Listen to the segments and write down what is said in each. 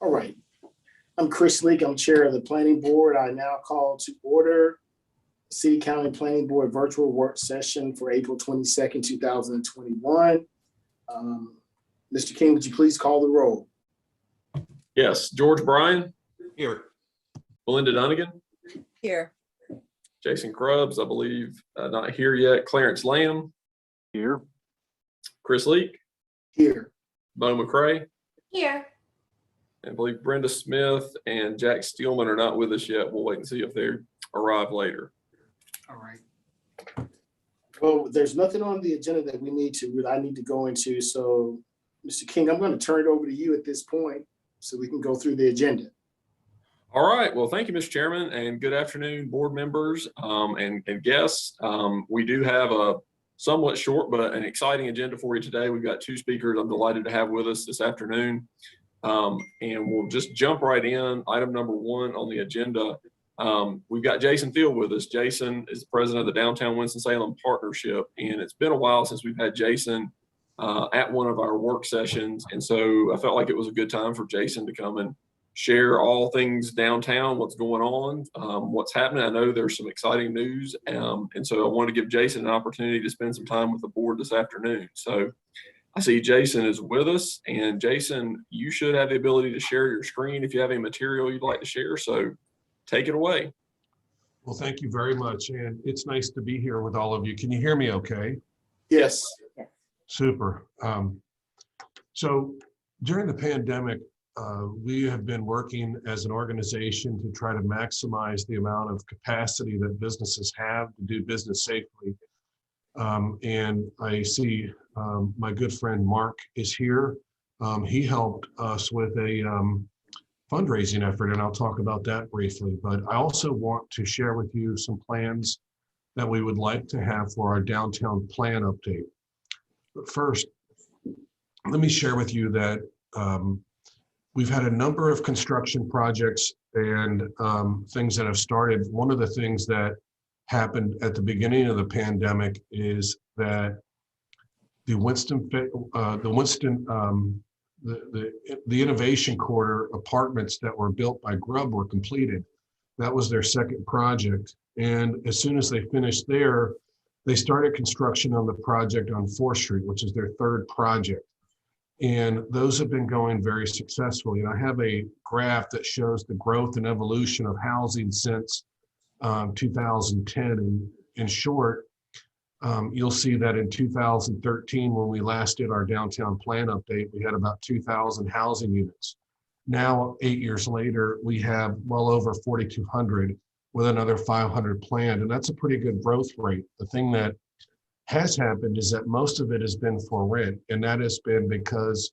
All right. I'm Chris Leak. I'm chair of the planning board. I now call to order City County Planning Board virtual work session for April 22nd, 2021. Mr. King, would you please call the roll? Yes, George Bryan. Here. Belinda Dunnigan. Here. Jason Krubbs, I believe, not here yet. Clarence Lamb. Here. Chris Leak. Here. Bo McCray. Here. And I believe Brenda Smith and Jack Steelman are not with us yet. We'll wait and see if they arrive later. All right. Well, there's nothing on the agenda that I need to go into. So, Mr. King, I'm going to turn it over to you at this point so we can go through the agenda. All right. Well, thank you, Mr. Chairman, and good afternoon, board members and guests. We do have a somewhat short but an exciting agenda for you today. We've got two speakers I'm delighted to have with us this afternoon. And we'll just jump right in. Item number one on the agenda. We've got Jason Field with us. Jason is the president of the Downtown Winston-Salem Partnership, and it's been a while since we've had Jason at one of our work sessions. And so I felt like it was a good time for Jason to come and share all things downtown, what's going on, what's happening. I know there's some exciting news. And so I wanted to give Jason an opportunity to spend some time with the board this afternoon. So I see Jason is with us, and Jason, you should have the ability to share your screen if you have any material you'd like to share. So take it away. Well, thank you very much. And it's nice to be here with all of you. Can you hear me okay? Yes. Super. So during the pandemic, we have been working as an organization to try to maximize the amount of capacity that businesses have to do business safely. And I see my good friend Mark is here. He helped us with a fundraising effort, and I'll talk about that briefly. But I also want to share with you some plans that we would like to have for our downtown plan update. But first, let me share with you that we've had a number of construction projects and things that have started. One of the things that happened at the beginning of the pandemic is that the Innovation Quarter apartments that were built by Grubb were completed. That was their second project. And as soon as they finished there, they started construction on the project on 4th Street, which is their third project. And those have been going very successfully. And I have a graph that shows the growth and evolution of housing since 2010. And in short, you'll see that in 2013, when we last did our downtown plan update, we had about 2,000 housing units. Now, 8 years later, we have well over 4,200 with another 500 planned. And that's a pretty good growth rate. The thing that has happened is that most of it has been for rent. And that has been because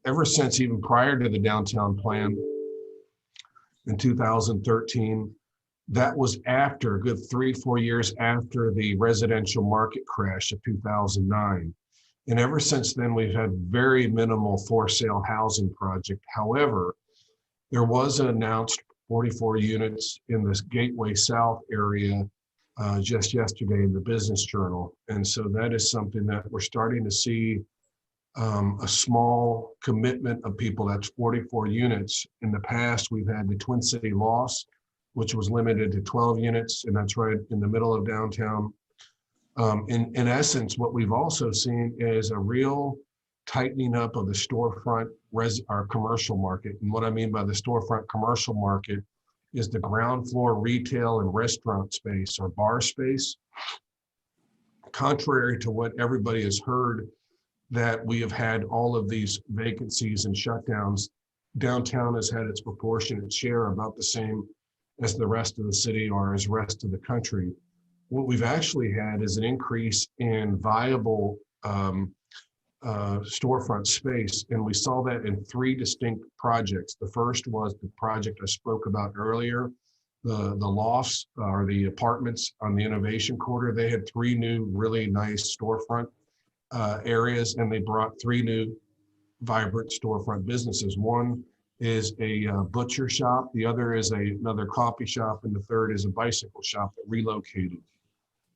ever since even prior to the downtown plan in 2013, that was after a good 3-4 years after the residential market crash of 2009. And ever since then, we've had very minimal for sale housing project. However, there was an announced 44 units in this Gateway South area just yesterday in the Business Journal. And so that is something that we're starting to see a small commitment of people. That's 44 units. In the past, we've had the Twin City Loss, which was limited to 12 units, and that's right in the middle of downtown. In essence, what we've also seen is a real tightening up of the storefront our commercial market. And what I mean by the storefront commercial market is the ground floor retail and restaurant space or bar space. Contrary to what everybody has heard, that we have had all of these vacancies and shutdowns, downtown has had its proportionate share, about the same as the rest of the city or as rest of the country. What we've actually had is an increase in viable storefront space. And we saw that in 3 distinct projects. The first was the project I spoke about earlier, the lofts or the apartments on the Innovation Quarter. They had 3 new really nice storefront areas, and they brought 3 new vibrant storefront businesses. One is a butcher shop, the other is another coffee shop, and the third is a bicycle shop that relocated.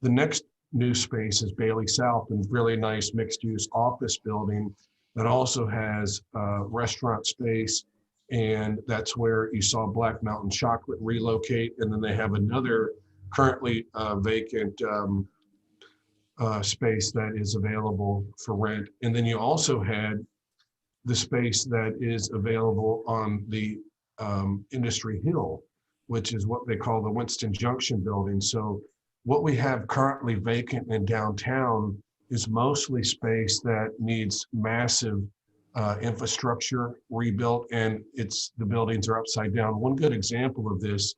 The next new space is Bailey South, and really nice mixed-use office building that also has restaurant space. And that's where you saw Black Mountain Chocolate relocate. And then they have another currently vacant space that is available for rent. And then you also had the space that is available on the Industry Hill, which is what they call the Winston Junction building. So what we have currently vacant in downtown is mostly space that needs massive infrastructure rebuilt, and the buildings are upside down. One good example of this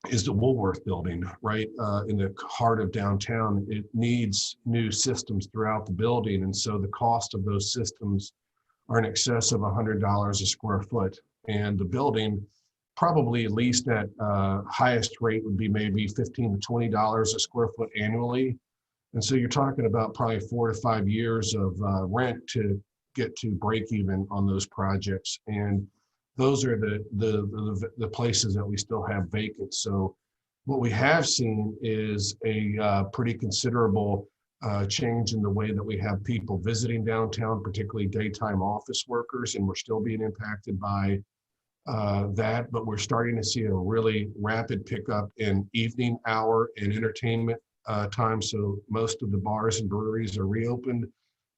is the Woolworth building, right in the heart of downtown. It needs new systems throughout the building, and so the cost of those systems are in excess of $100 a square foot. And the building, probably at least at highest rate, would be maybe $15 to $20 a square foot annually. And so you're talking about probably 4 to 5 years of rent to get to break even on those projects. And those are the places that we still have vacant. So what we have seen is a pretty considerable change in the way that we have people visiting downtown, particularly daytime office workers, and we're still being impacted by that, but we're starting to see a really rapid pickup in evening hour and entertainment time. So most of the bars and breweries are reopened.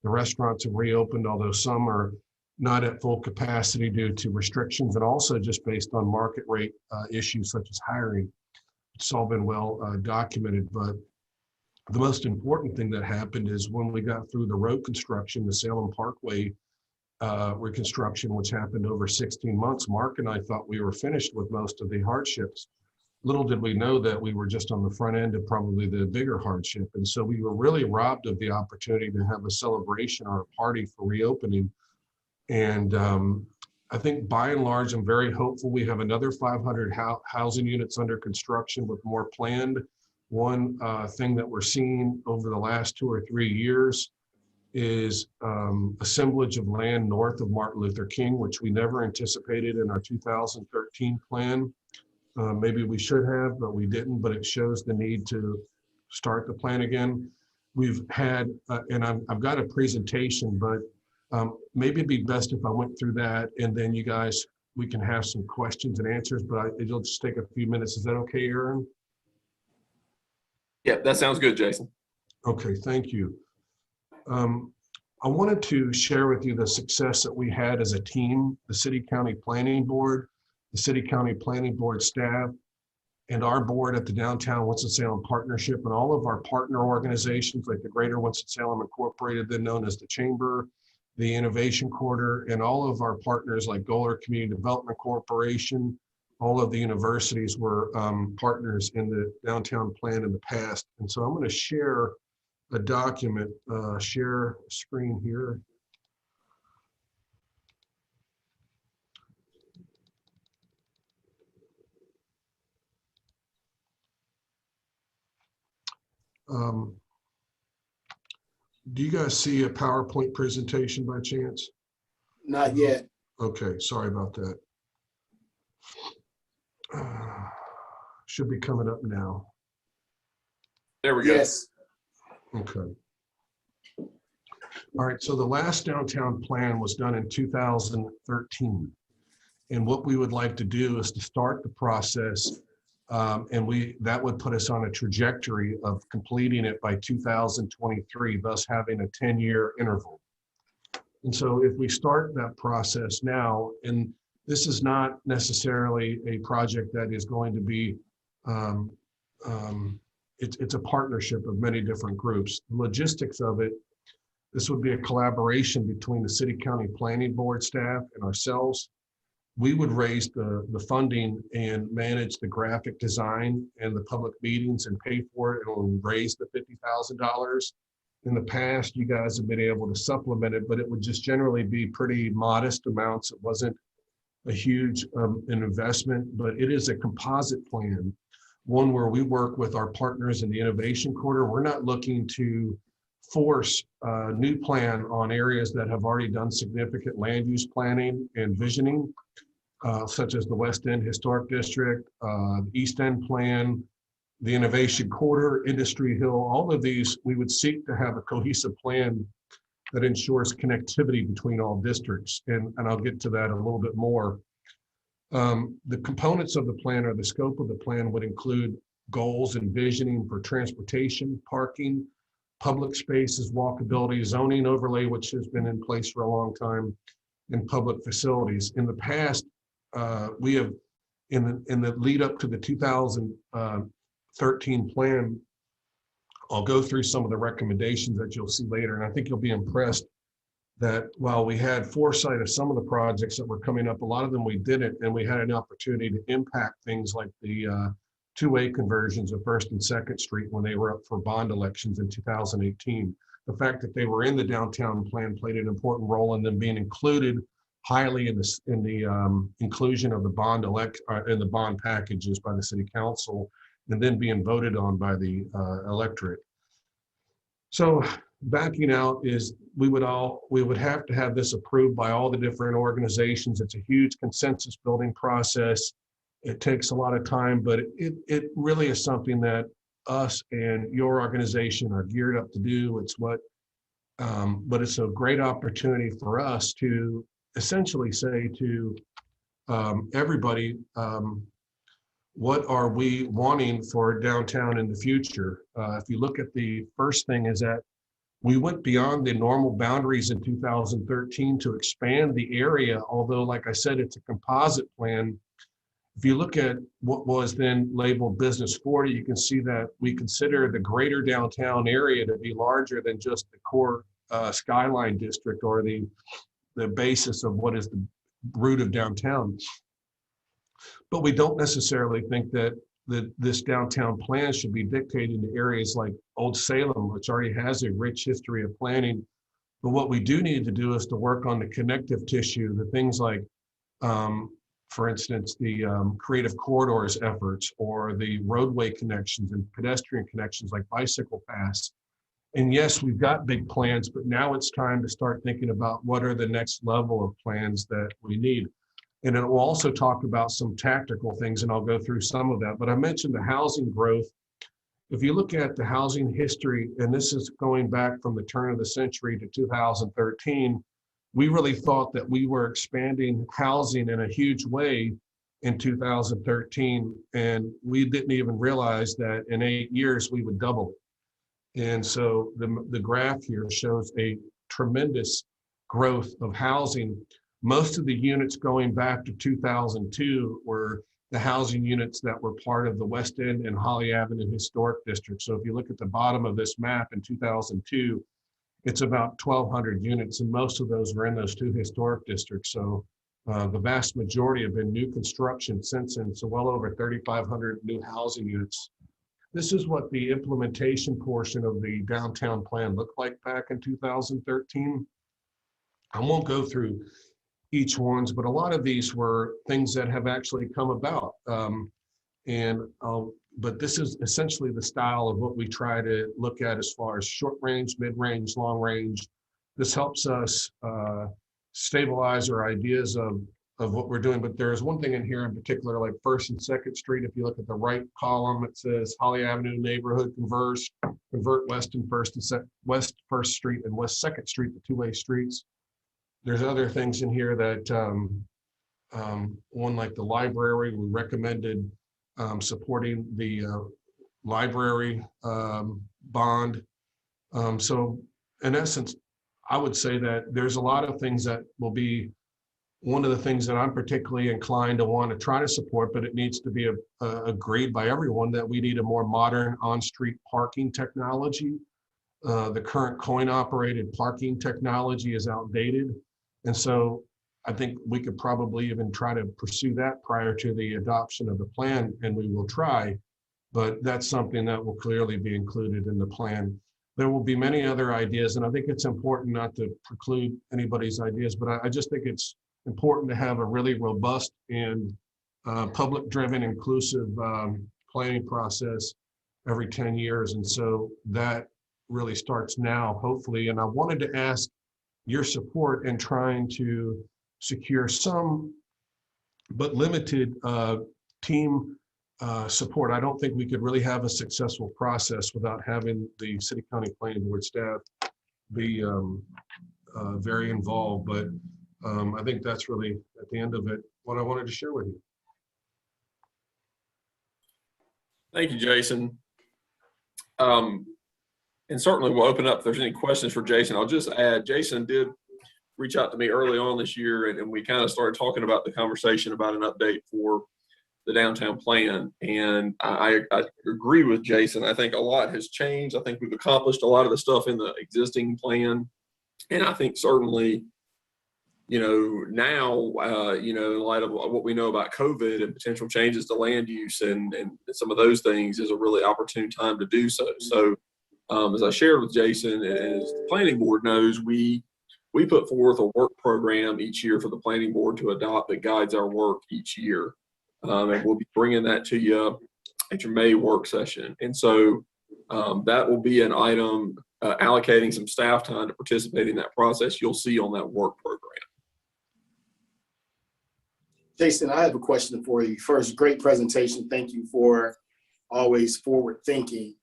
The restaurants have reopened, although some are not at full capacity due to restrictions, and also just based on market rate issues such as hiring. It's all been well documented, but the most important thing that happened is when we got through the road construction, the Salem Parkway reconstruction, which happened over 16 months, Mark and I thought we were finished with most of the hardships. Little did we know that we were just on the front end of probably the bigger hardship. And so we were really robbed of the opportunity to have a celebration or a party for reopening. And I think by and large, I'm very hopeful. We have another 500 housing units under construction with more planned. One thing that we're seeing over the last 2 or 3 years is assemblage of land north of Martin Luther King, which we never anticipated in our 2013 plan. Maybe we should have, but we didn't, but it shows the need to start the plan again. We've had, and I've got a presentation, but maybe it'd be best if I went through that and then you guys, we can have some questions and answers, but it'll just take a few minutes. Is that okay, Aaron? Yeah, that sounds good, Jason. Okay, thank you. I wanted to share with you the success that we had as a team, the City County Planning Board, the City County Planning Board staff, and our board at the Downtown Winston-Salem Partnership, and all of our partner organizations like the Greater Winston-Salem Incorporated, then known as the Chamber, the Innovation Quarter, and all of our partners like Goler Community Development Corporation. All of the universities were partners in the downtown plan in the past. And so I'm going to share a document, share screen here. Do you guys see a PowerPoint presentation by chance? Not yet. Okay, sorry about that. Should be coming up now. There we go. Yes. Okay. All right, so the last downtown plan was done in 2013. And what we would like to do is to start the process, and that would put us on a trajectory of completing it by 2023, thus having a 10-year interval. And so if we start that process now, and this is not necessarily a project that is going to be, it's a partnership of many different groups. The logistics of it, this would be a collaboration between the City County Planning Board staff and ourselves. We would raise the funding and manage the graphic design and the public meetings and pay for it, and raise the $50,000. In the past, you guys have been able to supplement it, but it would just generally be pretty modest amounts. It wasn't a huge an investment, but it is a composite plan, one where we work with our partners in the Innovation Quarter. We're not looking to force a new plan on areas that have already done significant land use planning and visioning, such as the West End Historic District, East End Plan, the Innovation Quarter, Industry Hill. All of these, we would seek to have a cohesive plan that ensures connectivity between all districts. And I'll get to that a little bit more. The components of the plan, or the scope of the plan, would include goals and visioning for transportation, parking, public spaces, walkability, zoning overlay, which has been in place for a long time, and public facilities. In the past, we have, in the lead up to the 2013 plan, I'll go through some of the recommendations that you'll see later, and I think you'll be impressed that while we had foresight of some of the projects that were coming up, a lot of them we didn't, and we had an opportunity to impact things like the two-way conversions of 1st and 2nd Street when they were up for bond elections in 2018. The fact that they were in the downtown plan played an important role in them being included highly in the inclusion of the bond in the bond packages by the city council, and then being voted on by the electorate. So backing out is we would have to have this approved by all the different organizations. It's a huge consensus building process. It takes a lot of time, but it really is something that us and your organization are geared up to do. It's what, but it's a great opportunity for us to essentially say to everybody, what are we wanting for downtown in the future? If you look at the first thing is that we went beyond the normal boundaries in 2013 to expand the area, although like I said, it's a composite plan. If you look at what was then labeled Business 40, you can see that we consider the greater downtown area to be larger than just the core skyline district, or the basis of what is the root of downtown. But we don't necessarily think that this downtown plan should be dictated to areas like Old Salem, which already has a rich history of planning. But what we do need to do is to work on the connective tissue, the things like, for instance, the creative corridors efforts, or the roadway connections and pedestrian connections like bicycle paths. And yes, we've got big plans, but now it's time to start thinking about what are the next level of plans that we need. And it will also talk about some tactical things, and I'll go through some of that. But I mentioned the housing growth. If you look at the housing history, and this is going back from the turn of the century to 2013, we really thought that we were expanding housing in a huge way in 2013, and we didn't even realize that in 8 years we would double it. And so the graph here shows a tremendous growth of housing. Most of the units going back to 2002 were the housing units that were part of the West End and Holly Avenue Historic District. So if you look at the bottom of this map in 2002, it's about 1,200 units, and most of those were in those two historic districts. So the vast majority have been new construction since then, so well over 3,500 new housing units. This is what the implementation portion of the downtown plan looked like back in 2013. I won't go through each ones, but a lot of these were things that have actually come about. But this is essentially the style of what we try to look at as far as short range, mid range, long range. This helps us stabilize our ideas of what we're doing. But there's one thing in here in particular, like 1st and 2nd Street. If you look at the right column, it says Holly Avenue neighborhood convert West 1st Street and West 2nd Street to two-way streets. There's other things in here that one like the library, we recommended supporting the library bond. So in essence, I would say that there's a lot of things that will be one of the things that I'm particularly inclined to want to try to support, but it needs to be agreed by everyone that we need a more modern on-street parking technology. The current coin-operated parking technology is outdated. And so I think we could probably even try to pursue that prior to the adoption of the plan, and we will try, but that's something that will clearly be included in the plan. There will be many other ideas, and I think it's important not to preclude anybody's ideas, but I just think it's important to have a really robust and public-driven, inclusive planning process every 10 years. And so that really starts now, hopefully. And I wanted to ask your support in trying to secure some, but limited team support. I don't think we could really have a successful process without having the City County Planning Board staff be very involved. But I think that's really, at the end of it, what I wanted to share with you. Thank you, Jason. And certainly we'll open up if there's any questions for Jason. I'll just add, Jason did reach out to me early on this year, and we kind of started talking about the conversation about an update for the downtown plan. And I agree with Jason. I think a lot has changed. I think we've accomplished a lot of the stuff in the existing plan. And I think certainly, now, in light of what we know about COVID and potential changes to land use and some of those things, is a really opportune time to do so. So as I shared with Jason, as the planning board knows, we put forth a work program each year for the planning board to adopt that guides our work each year. And we'll be bringing that to you at your May work session. And so that will be an item allocating some staff time to participate in that process you'll see on that work program. Jason, I have a question for you. First, great presentation. Thank you for always forward thinking.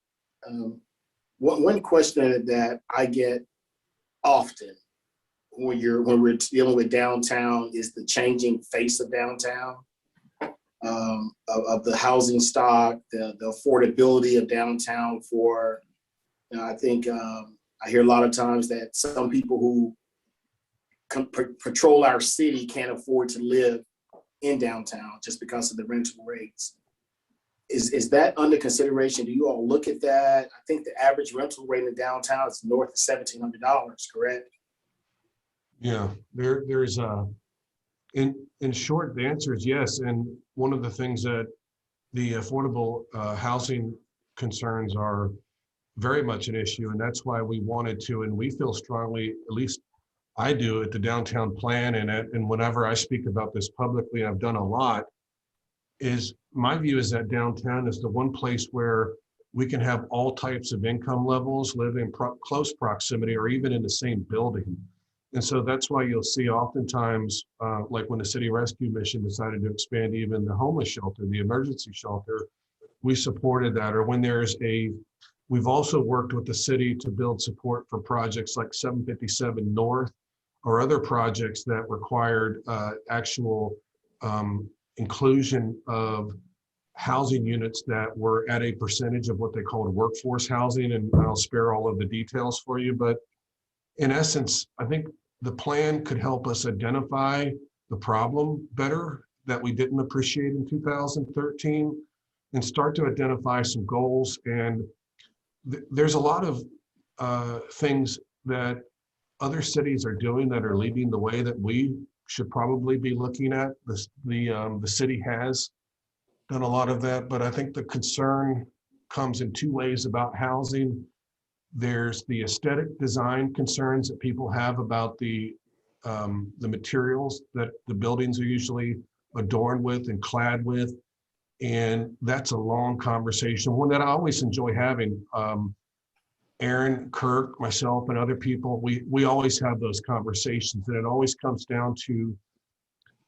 One question that I get often when we're dealing with downtown is the changing face of downtown, of the housing stock, the affordability of downtown for, I think I hear a lot of times that some people who patrol our city can't afford to live in downtown just because of the rental rates. Is that under consideration? Do you all look at that? I think the average rental rate in downtown is north of $1,700, correct? Yeah, there's in short, the answer is yes. And one of the things that the affordable housing concerns are very much an issue, and that's why we wanted to, and we feel strongly, at least I do, at the downtown plan, and whenever I speak about this publicly, I've done a lot, is my view is that downtown is the one place where we can have all types of income levels live in close proximity or even in the same building. And so that's why you'll see oftentimes, like when the City Rescue Mission decided to expand even the homeless shelter, the emergency shelter, we supported that. Or when we've also worked with the city to build support for projects like 757 North or other projects that required actual inclusion of housing units that were at a percentage of what they called workforce housing. And I'll spare all of the details for you, but in essence, I think the plan could help us identify the problem better that we didn't appreciate in 2013 and start to identify some goals. And there's a lot of things that other cities are doing that are leading the way that we should probably be looking at. The city has done a lot of that, but I think the concern comes in two ways about housing. There's the aesthetic design concerns that people have about the materials that the buildings are usually adorned with and clad with. And that's a long conversation, one that I always enjoy having. Aaron, Kirk, myself, and other people, we always have those conversations, and it always comes down to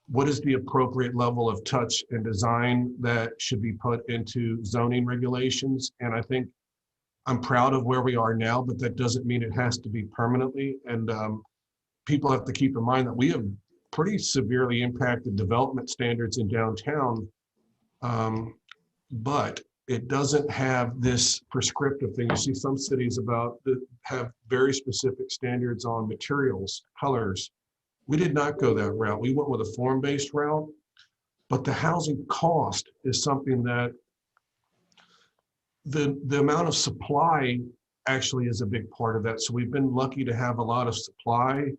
what is the appropriate level of touch and design that should be put into zoning regulations. And I think I'm proud of where we are now, but that doesn't mean it has to be permanently. And people have to keep in mind that we have pretty severely impacted development standards in downtown, but it doesn't have this prescriptive thing. You see some cities have very specific standards on materials, colors. We did not go that route. We went with a form-based route, but the housing cost is something that the amount of supply actually is a big part of that. So we've been lucky to have a lot of supply,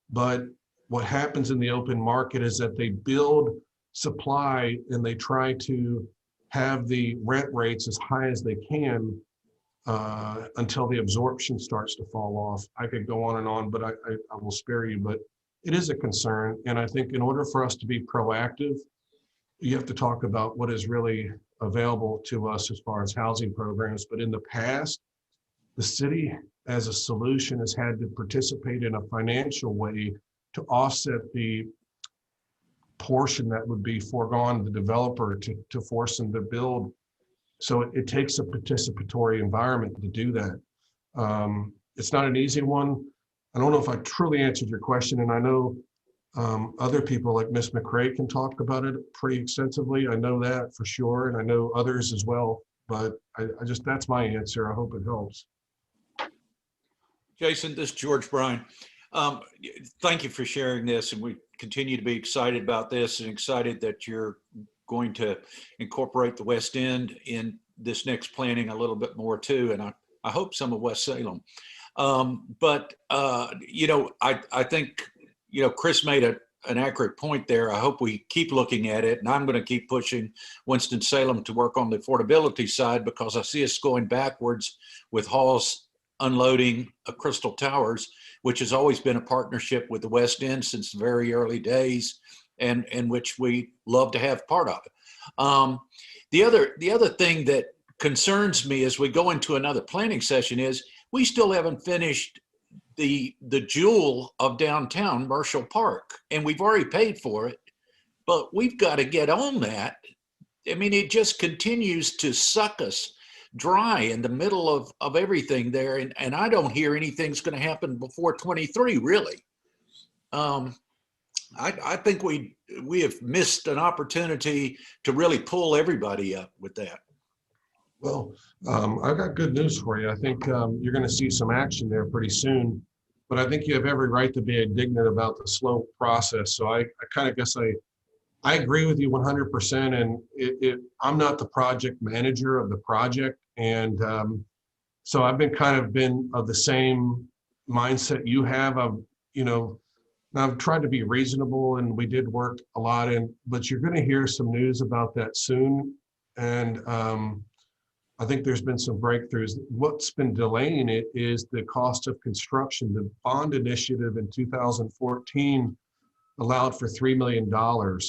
but what happens in the open market is that they build supply and they try to have the rent rates as high as they can until the absorption starts to fall off. I could go on and on, but I will spare you, but it is a concern. And I think in order for us to be proactive, you have to talk about what is really available to us as far as housing programs. But in the past, the city as a solution has had to participate in a financial way to offset the portion that would be foregone the developer to force them to build. So it takes a participatory environment to do that. it's not an easy one. I don't know if I truly answered your question, and I know other people like Ms. McRae can talk about it pretty extensively. I know that for sure, and I know others as well, but I just, that's my answer. I hope it helps. Jason, this is George Bryan. Thank you for sharing this, and we continue to be excited about this and excited that you're going to incorporate the West End in this next planning a little bit more too, and I hope some of West Salem. You know, I think, you know, Chris made an accurate point there. I hope we keep looking at it, and I'm going to keep pushing Winston-Salem to work on the affordability side, because I see us going backwards with Hall's unloading Crystal Towers, which has always been a partnership with the West End since the very early days, and which we love to have part of it. The other thing that concerns me as we go into another planning session is we still haven't finished the jewel of downtown, Marshall Park, and we've already paid for it, but we've got to get on that. I mean, it just continues to suck us dry in the middle of everything there, and I don't hear anything's going to happen before 23, really. I think we have missed an opportunity to really pull everybody up with that. Well, I've got good news for you. I think you're going to see some action there pretty soon, but I think you have every right to be indignant about the slow process. So I kind of guess I agree with you 100%, and I'm not the project manager of the project, and so I've been of the same mindset you have. I've tried to be reasonable, and we did work a lot, but you're going to hear some news about that soon, and I think there's been some breakthroughs. What's been delaying it is the cost of construction. The bond initiative in 2014 allowed for $3 million.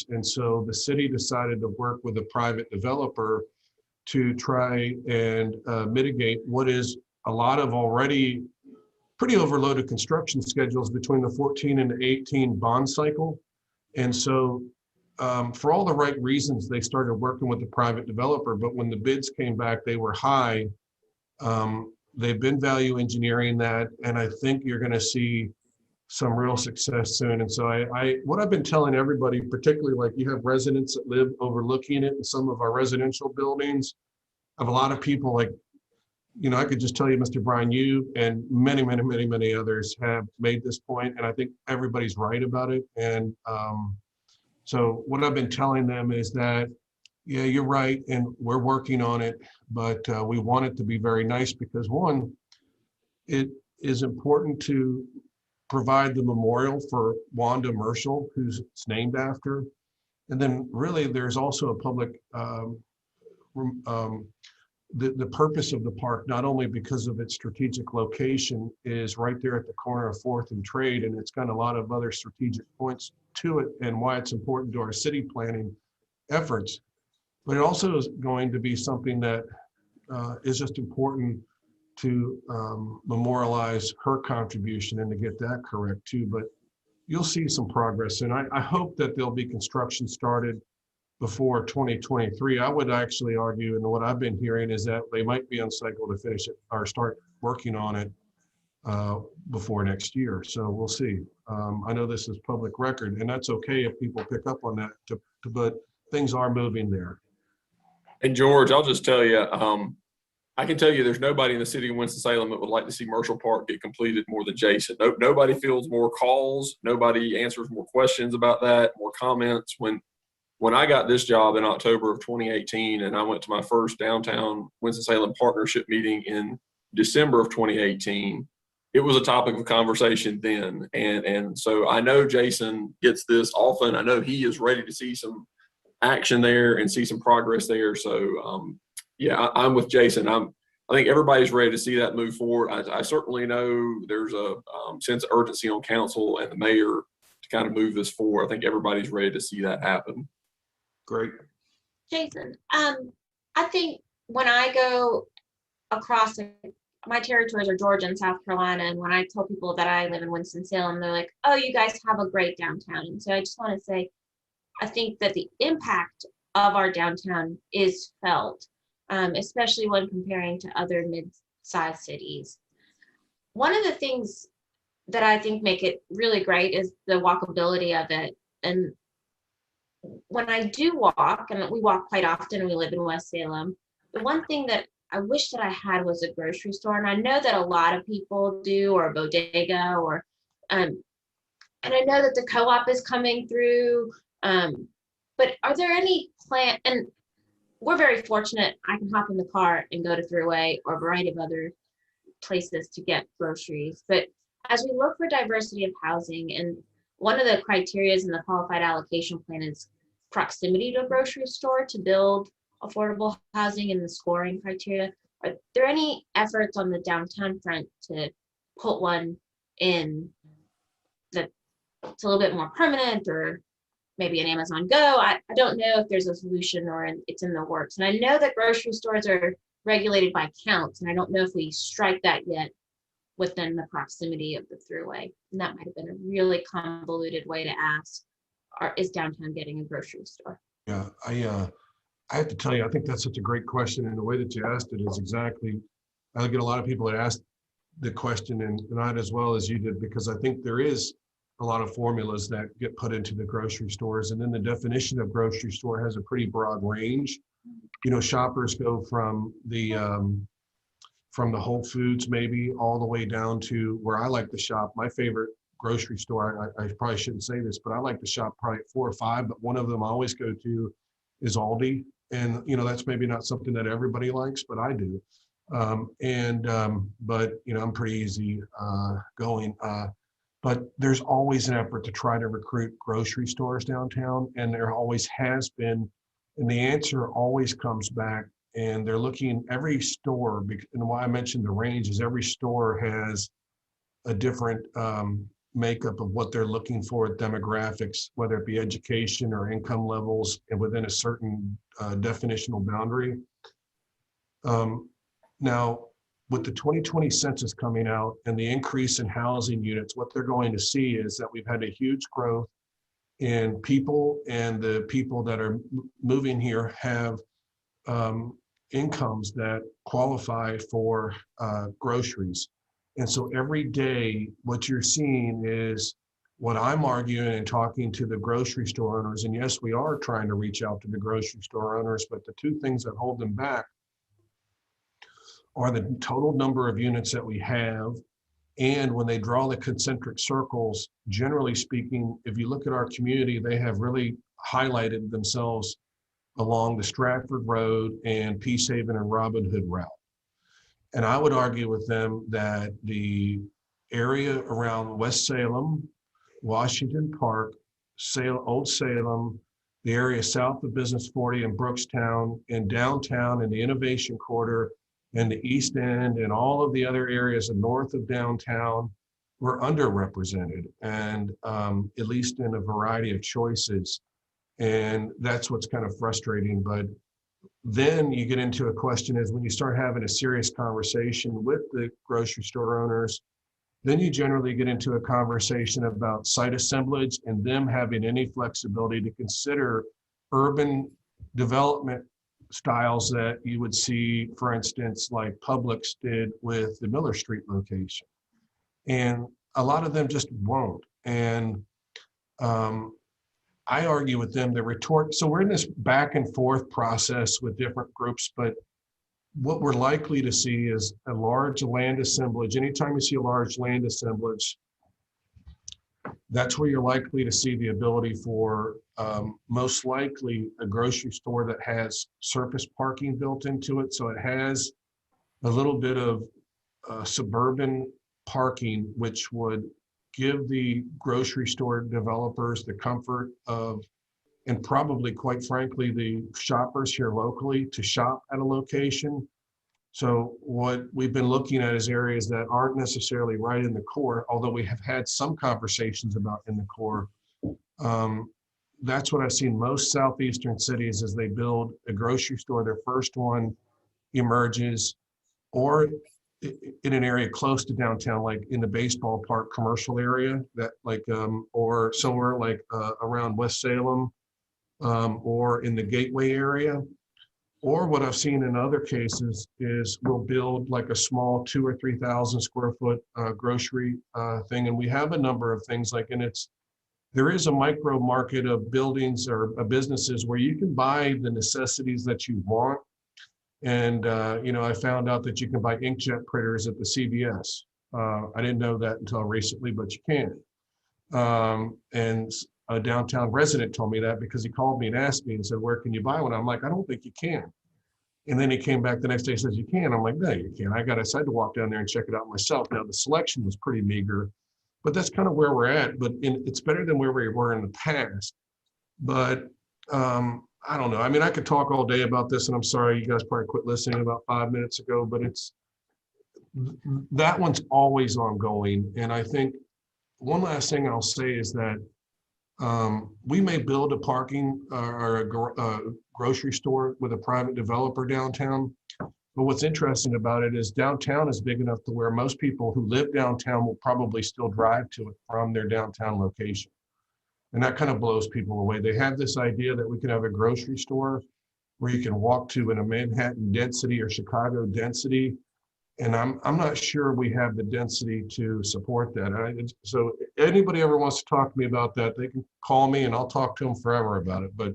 And so the city decided to work with a private developer to try and mitigate what is a lot of already pretty overloaded construction schedules between the 14 and the 18 bond cycle. And so for all the right reasons, they started working with the private developer, but when the bids came back, they were high. They've been value engineering that, and I think you're going to see some real success soon. And so what I've been telling everybody, particularly like you have residents that live overlooking it in some of our residential buildings, of a lot of people like, I could just tell you, Mr. Bryan, you and many, many, many, many others have made this point, and I think everybody's right about it. And so what I've been telling them is that, yeah, you're right, and we're working on it, but we want it to be very nice because, one, it is important to provide the memorial for Wanda Marshall, who's it's named after. And then really there's also a public, the purpose of the park, not only because of its strategic location, is right there at the corner of 4th and Trade, and it's got a lot of other strategic points to it and why it's important to our city planning efforts. But it also is going to be something that is just important to memorialize her contribution and to get that correct too. But you'll see some progress, and I hope that there'll be construction started before 2023. I would actually argue, and what I've been hearing is that they might be on cycle to finish it or start working on it before next year. So we'll see. I know this is public record, and that's okay if people pick up on that, but things are moving there. And George, I'll just tell you, I can tell you there's nobody in the city of Winston-Salem that would like to see Marshall Park get completed more than Jason. Nobody fields more calls. Nobody answers more questions about that, more comments. When I got this job in October of 2018 and I went to my first downtown Winston-Salem partnership meeting in December of 2018, it was a topic of conversation then. And so I know Jason gets this often. I know he is ready to see some action there and see some progress there. So yeah, I'm with Jason. I think everybody's ready to see that move forward. I certainly know there's a sense of urgency on council and the mayor to kind of move this forward. I think everybody's ready to see that happen. Great. Jason, I think when I go across, my territories are Georgia and South Carolina, and when I tell people that I live in Winston-Salem, they're like, oh, you guys have a great downtown. And so I just want to say, I think that the impact of our downtown is felt, especially when comparing to other mid-sized cities. one of the things that I think make it really great is the walkability of it. And when I do walk, and we walk quite often, and we live in West Salem, the one thing that I wish that I had was a grocery store. And I know that a lot of people do, or a bodega, or and I know that the co-op is coming through. But are there any and we're very fortunate, I can hop in the car and go to Thruway or a variety of other places to get groceries. But as we look for diversity of housing, and one of the criteria in the qualified allocation plan is proximity to a grocery store to build affordable housing in the scoring criteria. Are there any efforts on the downtown front to put one in that's a little bit more permanent, or maybe an Amazon Go? I don't know if there's a solution, or it's in the works. And I know that grocery stores are regulated by counts, and I don't know if we strike that yet within the proximity of the Thruway. And that might have been a really convoluted way to ask, is downtown getting a grocery store? Yeah, I have to tell you, I think that's such a great question, and the way that you asked it is exactly, I get a lot of people that ask the question, and not as well as you did, because I think there is a lot of formulas that get put into the grocery stores, and then the definition of grocery store has a pretty broad range. You know, shoppers go from the Whole Foods maybe all the way down to where I like to shop. My favorite grocery store, I probably shouldn't say this, but I like to shop probably at 4 or 5, but one of them I always go to is Aldi. And, you know, that's maybe not something that everybody likes, but I do. But, you know, I'm pretty easy going. But there's always an effort to try to recruit grocery stores downtown, and there always has been. And the answer always comes back, and they're looking, every store, and why I mentioned the range is every store has a different makeup of what they're looking for, demographics, whether it be education or income levels, and within a certain definitional boundary. Now, with the 2020 census coming out and the increase in housing units, what they're going to see is that we've had a huge growth in people, and the people that are moving here have incomes that qualify for groceries. And so every day, what you're seeing is what I'm arguing and talking to the grocery store owners. And yes, we are trying to reach out to the grocery store owners, but the two things that hold them back are the total number of units that we have. And when they draw the concentric circles, generally speaking, if you look at our community, they have really highlighted themselves along the Stratford Road and Peacehaven and Robin Hood route. And I would argue with them that the area around West Salem, Washington Park, Old Salem, the area south of Business 40 in Brookstown, and downtown in the Innovation Quarter and the East End and all of the other areas north of downtown were underrepresented, and at least in a variety of choices. And that's what's kind of frustrating. But then you get into a question is when you start having a serious conversation with the grocery store owners, then you generally get into a conversation about site assemblage and them having any flexibility to consider urban development styles that you would see, for instance, like Publix did with the Miller Street location. And a lot of them just won't. And I argue with them, the retort, so we're in this back and forth process with different groups, but what we're likely to see is a large land assemblage. Anytime you see a large land assemblage, that's where you're likely to see the ability for most likely a grocery store that has surface parking built into it. So it has a little bit of suburban parking, which would give the grocery store developers the comfort of, and probably quite frankly, the shoppers here locally to shop at a location. So what we've been looking at is areas that aren't necessarily right in the core, although we have had some conversations about in the core. That's what I've seen most southeastern cities as they build a grocery store. Their first one emerges, or in an area close to downtown, like in the baseball park commercial area, that like, or somewhere like around West Salem, or in the Gateway area. Or what I've seen in other cases is we'll build like a small 2,000 or 3,000 square foot grocery thing. And we have a number of things like, and there is a micro market of buildings or businesses where you can buy the necessities that you want. And, I found out that you can buy inkjet printers at the CVS. I didn't know that until recently, but you can. And a downtown resident told me that because he called me and asked me and said, where can you buy one? I'm like, I don't think you can. And then he came back the next day and says, you can. I'm like, no, you can't. I decided to walk down there and check it out myself. Now, the selection was pretty meager, but that's kind of where we're at. But it's better than where we were in the past. But I don't know. I mean, I could talk all day about this, and I'm sorry, you guys probably quit listening about 5 minutes ago, but that one's always ongoing. And I think one last thing I'll say is that we may build a parking or a grocery store with a private developer downtown. But what's interesting about it is downtown is big enough to where most people who live downtown will probably still drive to it from their downtown location. And that kind of blows people away. They have this idea that we could have a grocery store where you can walk to in a Manhattan density or Chicago density. And I'm not sure we have the density to support that. So anybody ever wants to talk to me about that, they can call me and I'll talk to them forever about it. But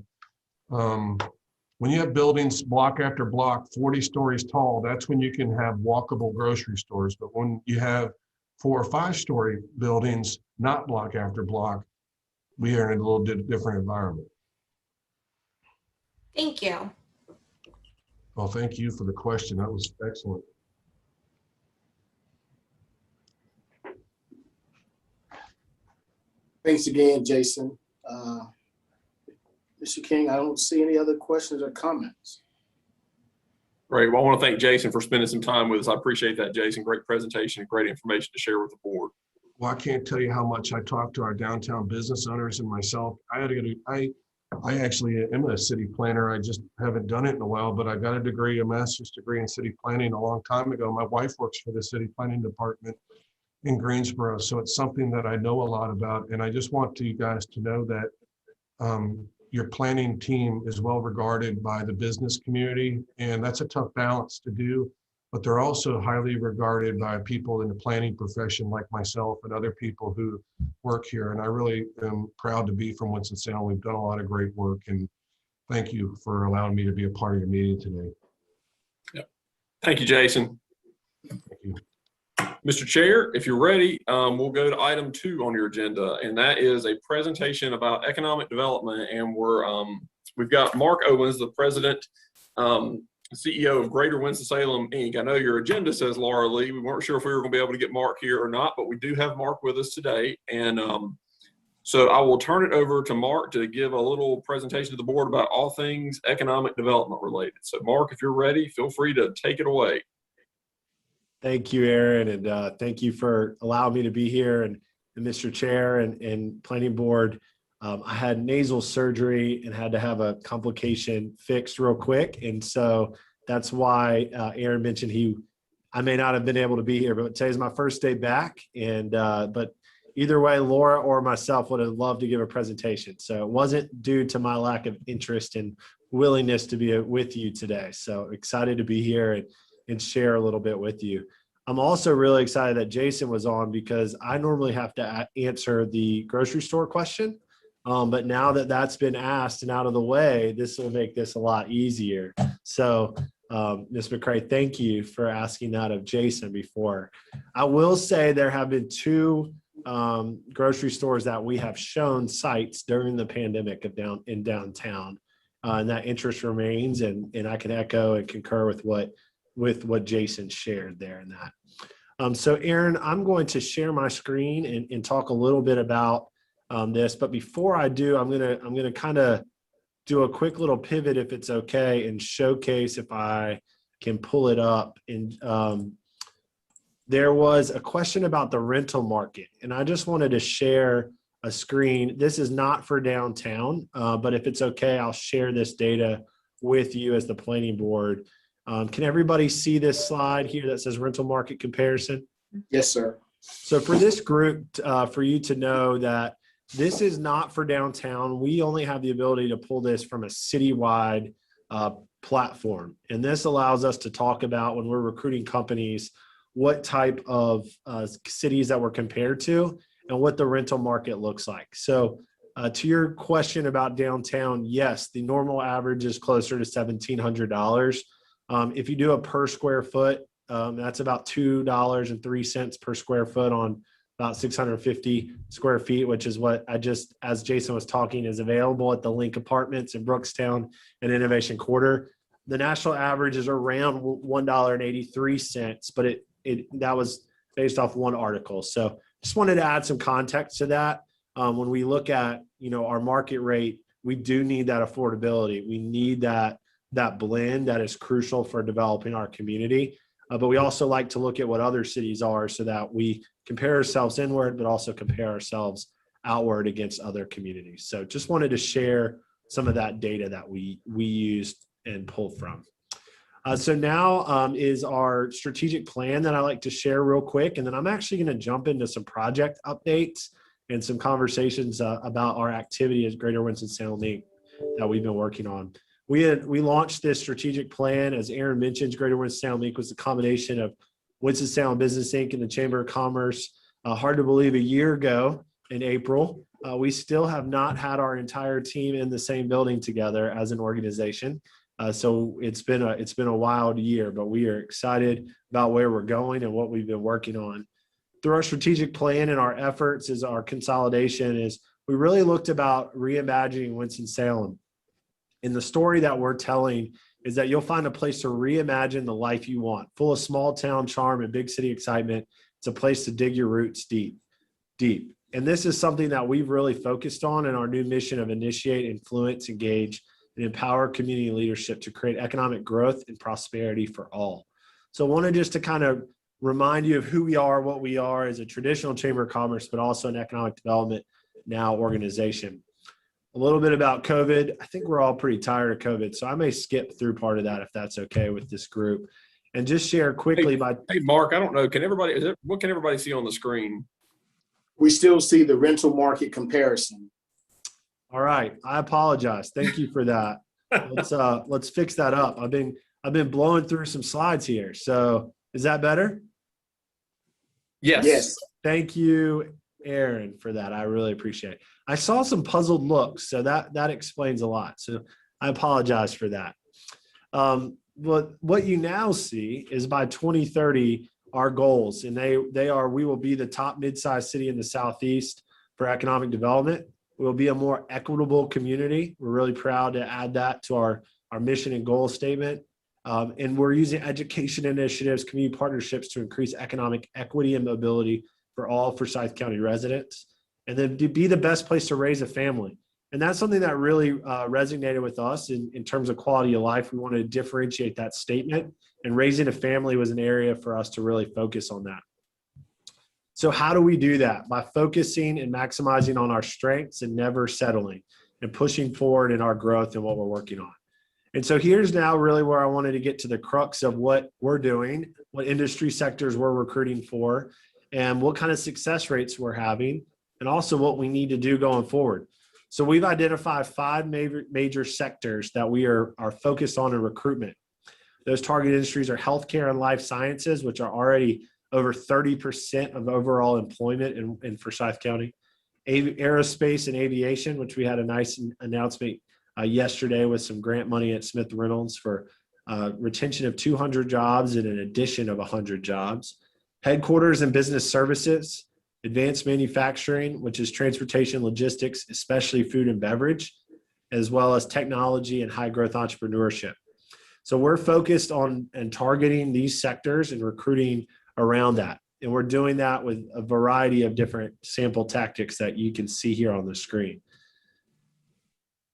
when you have buildings block after block, 40 stories tall, that's when you can have walkable grocery stores. But when you have 4 or 5 story buildings, not block after block, we are in a little different environment. Thank you. Well, thank you for the question. That was excellent. Thanks again, Jason. Mr. King, I don't see any other questions or comments. Great. Well, I want to thank Jason for spending some time with us. I appreciate that, Jason. Great presentation and great information to share with the board. Well, I can't tell you how much I talk to our downtown business owners and myself. I actually am a city planner. I just haven't done it in a while, but I got a master's degree in city planning a long time ago. My wife works for the city planning department in Greensboro. So it's something that I know a lot about. And I just want you guys to know that your planning team is well regarded by the business community. And that's a tough balance to do, but they're also highly regarded by people in the planning profession like myself and other people who work here. And I really am proud to be from Winston-Salem. We've done a lot of great work, and thank you for allowing me to be a part of your meeting today. Yep. Thank you, Jason. Thank you. Mr. Chair, if you're ready, we'll go to item 2 on your agenda, and that is a presentation about economic development. And we've got Mark Owens, the president, CEO of Greater Winston-Salem, Inc. I know your agenda says Laura Lee. We weren't sure if we were going to be able to get Mark here or not, but we do have Mark with us today. And so I will turn it over to Mark to give a little presentation to the board about all things economic development related. So Mark, if you're ready, feel free to take it away. Thank you, Aaron, and thank you for allowing me to be here, and Mr. Chair and Planning Board. I had nasal surgery and had to have a complication fixed real quick, and so that's why Aaron mentioned I may not have been able to be here, but today's my first day back, and but either way, Laura or myself would have loved to give a presentation. So it wasn't due to my lack of interest and willingness to be with you today. So excited to be here and share a little bit with you. I'm also really excited that Jason was on because I normally have to answer the grocery store question. But now that that's been asked and out of the way, this will make this a lot easier. So Ms. McCray, thank you for asking that of Jason before. I will say there have been 2 grocery stores that we have shown sites during the pandemic in downtown. And that interest remains, and I can echo and concur with what Jason shared there in that. So Aaron, I'm going to share my screen and talk a little bit about this, but before I do, I'm gonna kind of do a quick little pivot, if it's okay, and showcase, if I can pull it up. And there was a question about the rental market, and I just wanted to share a screen. This is not for downtown, but if it's okay, I'll share this data with you as the planning board. Can everybody see this slide here that says rental market comparison? Yes, sir. So for this group, for you to know that this is not for downtown, we only have the ability to pull this from a citywide platform. And this allows us to talk about, when we're recruiting companies, what type of cities that we're compared to and what the rental market looks like. So to your question about downtown, yes, the normal average is closer to $1,700. If you do a per square foot, that's about $2.03 per square foot on about 650 square feet, which is what as Jason was talking, is available at the Link Apartments in Brookstown and Innovation Quarter. The national average is around $1.83, but that was based off one article. So just wanted to add some context to that. When we look at, our market rate, we do need that affordability. We need that blend that is crucial for developing our community. But we also like to look at what other cities are so that we compare ourselves inward, but also compare ourselves outward against other communities. So just wanted to share some of that data that we used and pulled from. So now is our strategic plan that I like to share real quick. And then I'm actually going to jump into some project updates and some conversations about our activity as Greater Winston-Salem Inc. that we've been working on. We launched this strategic plan, as Aaron mentioned. Greater Winston-Salem Inc. was a combination of Winston-Salem Business Inc. and the Chamber of Commerce. Hard to believe, a year ago in April. We still have not had our entire team in the same building together as an organization. So it's been a wild year, but we are excited about where we're going and what we've been working on. Through our strategic plan and our efforts, is our consolidation, is we really looked about reimagining Winston-Salem. And the story that we're telling is that you'll find a place to reimagine the life you want, full of small town charm and big city excitement. It's a place to dig your roots deep. And this is something that we've really focused on in our new mission of initiate, influence, engage, and empower community leadership to create economic growth and prosperity for all. So I wanted just to kind of remind you of who we are, what we are as a traditional Chamber of Commerce, but also an economic development now organization. A little bit about COVID. I think we're all pretty tired of COVID, so I may skip through part of that if that's okay with this group, and just share quickly. Hey, Mark, I don't know. What can everybody see on the screen? We still see the rental market comparison. All right, I apologize. Thank you for that. Let's fix that up. I've been blowing through some slides here. So is that better? Yes. Thank you, Aaron, for that. I really appreciate it. I saw some puzzled looks, so that explains a lot. So I apologize for that. But what you now see is by 2030, our goals, and they are, we will be the top mid-sized city in the Southeast for economic development. We will be a more equitable community. We're really proud to add that to our mission and goal statement. And we're using education initiatives, community partnerships to increase economic equity and mobility for all Forsyth County residents, and then to be the best place to raise a family. And that's something that really resonated with us in terms of quality of life. We wanted to differentiate that statement, and raising a family was an area for us to really focus on that. So how do we do that? By focusing and maximizing on our strengths and never settling, and pushing forward in our growth and what we're working on. And so here's now really where I wanted to get to the crux of what we're doing, what industry sectors we're recruiting for, and what kind of success rates we're having, and also what we need to do going forward. So we've identified 5 major sectors that we are focused on in recruitment. Those target industries are healthcare and life sciences, which are already over 30% of overall employment in Forsyth County. Aerospace and aviation, which we had a nice announcement yesterday with some grant money at Smith Reynolds for retention of 200 jobs and an addition of 100 jobs. Headquarters and business services, advanced manufacturing, which is transportation, logistics, especially food and beverage, as well as technology and high growth entrepreneurship. So we're focused on and targeting these sectors and recruiting around that. And we're doing that with a variety of different sample tactics that you can see here on the screen.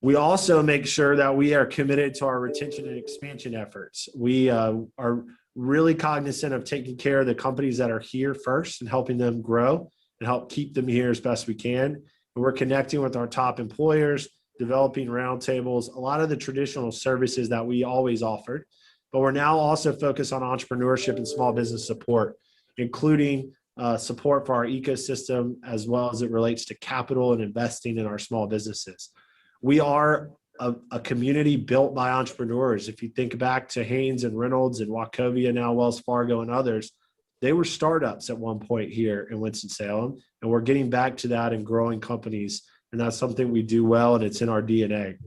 We also make sure that we are committed to our retention and expansion efforts. We are really cognizant of taking care of the companies that are here first and helping them grow and help keep them here as best we can. And we're connecting with our top employers, developing roundtables, a lot of the traditional services that we always offered. But we're now also focused on entrepreneurship and small business support, including support for our ecosystem, as well as it relates to capital and investing in our small businesses. We are a community built by entrepreneurs. If you think back to Haynes and Reynolds and Wachovia, now Wells Fargo and others, they were startups at one point here in Winston-Salem, and we're getting back to that and growing companies. And that's something we do well, and it's in our DNA.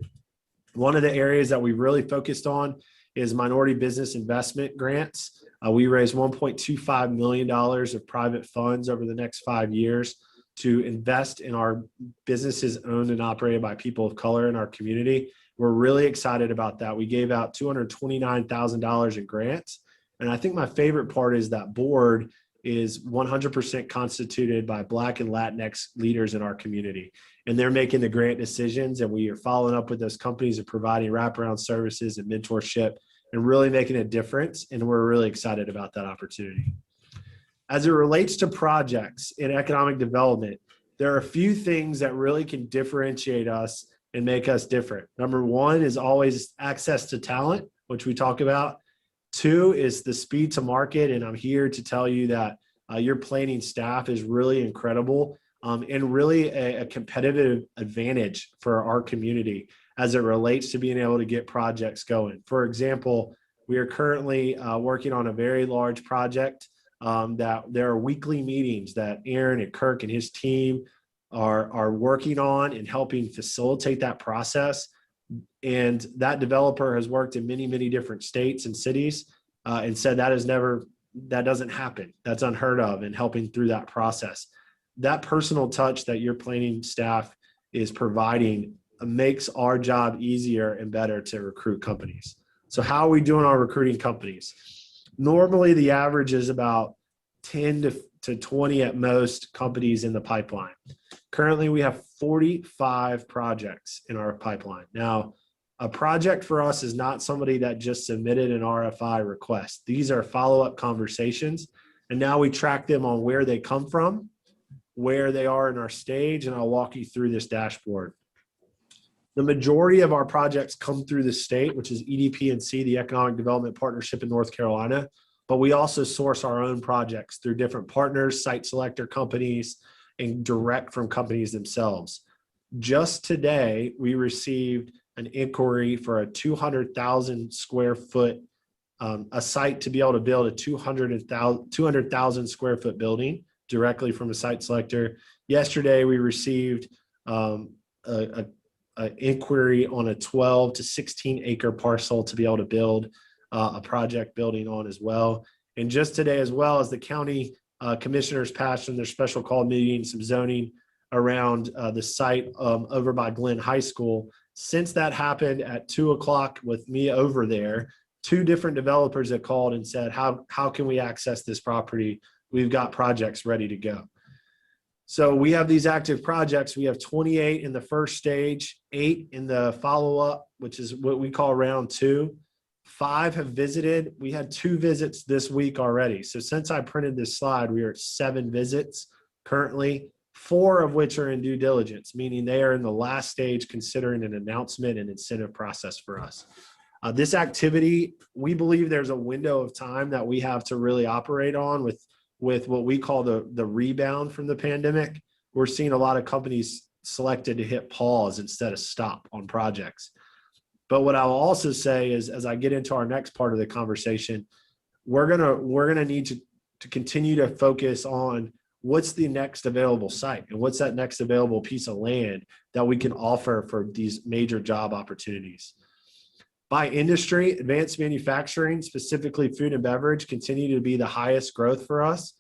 One of the areas that we really focused on is minority business investment grants. We raised $1.25 million of private funds over the next 5 years to invest in our businesses owned and operated by people of color in our community. We're really excited about that. We gave out $229,000 in grants. And I think my favorite part is that board is 100% constituted by Black and Latinx leaders in our community. And they're making the grant decisions, and we are following up with those companies and providing wraparound services and mentorship and really making a difference. And we're really excited about that opportunity. As it relates to projects in economic development, there are a few things that really can differentiate us and make us different. Number one is always access to talent, which we talk about. Two is the speed to market. And I'm here to tell you that your planning staff is really incredible and really a competitive advantage for our community as it relates to being able to get projects going. For example, we are currently working on a very large project that there are weekly meetings that Aaron and Kirk and his team are working on and helping facilitate that process. And that developer has worked in many, many different states and cities and said that doesn't happen. That's unheard of, and helping through that process. That personal touch that your planning staff is providing makes our job easier and better to recruit companies. So how are we doing our recruiting companies? Normally the average is about 10 to 20 at most companies in the pipeline. Currently we have 45 projects in our pipeline. Now, a project for us is not somebody that just submitted an RFI request. These are follow-up conversations, and now we track them on where they come from, where they are in our stage, and I'll walk you through this dashboard. The majority of our projects come through the state, which is EDP&C, the Economic Development Partnership in North Carolina, but we also source our own projects through different partners, site selector companies, and direct from companies themselves. Just today, we received an inquiry for a 200,000 square foot, a site to be able to build a 200,000 square foot building directly from a site selector. Yesterday, we received an inquiry on a 12 to 16 acre parcel to be able to build a project building on as well. And just today, as well as the county commissioners passed in their special call meeting some zoning around the site over by Glenn High School. Since that happened at 2 o'clock with me over there, 2 different developers have called and said, how can we access this property? We've got projects ready to go. So we have these active projects. We have 28 in the first stage, 8 in the follow-up, which is what we call round 2. 5 have visited. We had 2 visits this week already. So since I printed this slide, we are at 7 visits currently, 4 of which are in due diligence, meaning they are in the last stage considering an announcement and incentive process for us. This activity, we believe there's a window of time that we have to really operate on with what we call the rebound from the pandemic. We're seeing a lot of companies selected to hit pause instead of stop on projects. But what I'll also say is, as I get into our next part of the conversation, we're gonna need to continue to focus on what's the next available site and what's that next available piece of land that we can offer for these major job opportunities. By industry, advanced manufacturing, specifically food and beverage, continue to be the highest growth for us.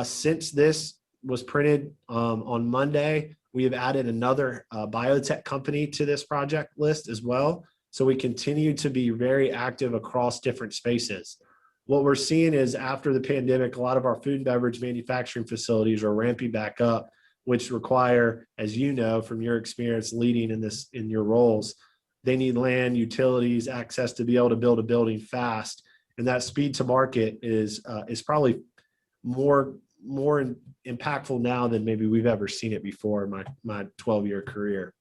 Since this was printed on Monday, we have added another biotech company to this project list as well. So we continue to be very active across different spaces. What we're seeing is after the pandemic, a lot of our food and beverage manufacturing facilities are ramping back up, which require, as you know, from your experience leading in your roles, they need land, utilities, access to be able to build a building fast. And that speed to market is probably more impactful now than maybe we've ever seen it before in my 12-year career.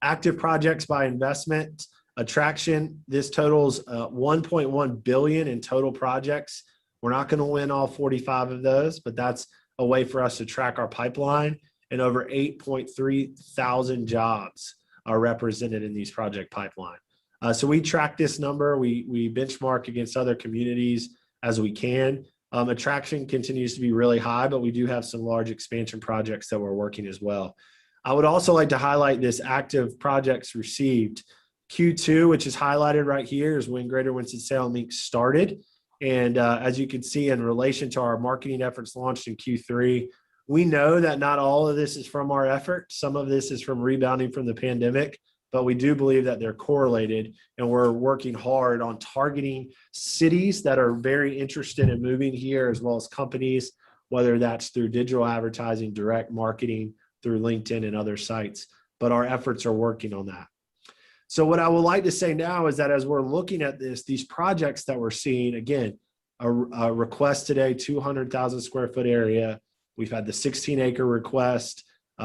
Active projects by investment attraction. This totals $1.1 billion in total projects. We're not going to win all 45 of those, but that's a way for us to track our pipeline, and over 8.3 thousand jobs are represented in these project pipeline. So we track this number. We benchmark against other communities as we can. Attraction continues to be really high, but we do have some large expansion projects that we're working as well. I would also like to highlight this active projects received. Q2, which is highlighted right here, is when Greater Winston-Salem Inc. started. And as you can see, in relation to our marketing efforts launched in Q3, we know that not all of this is from our effort. Some of this is from rebounding from the pandemic, but we do believe that they're correlated, and we're working hard on targeting cities that are very interested in moving here, as well as companies, whether that's through digital advertising, direct marketing, through LinkedIn and other sites. But our efforts are working on that. So what I would like to say now is that as we're looking at this, these projects that we're seeing, again, a request today, 200,000 square foot area. We've had the 16-acre request.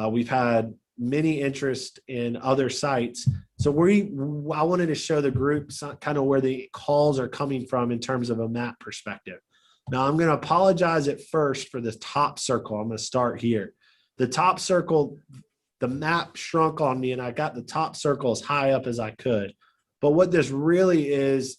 We've had many interest in other sites. So I wanted to show the group kind of where the calls are coming from in terms of a map perspective. Now, I'm going to apologize at first for the top circle. I'm going to start here. The top circle, the map shrunk on me, and I got the top circle as high up as I could. But what this really is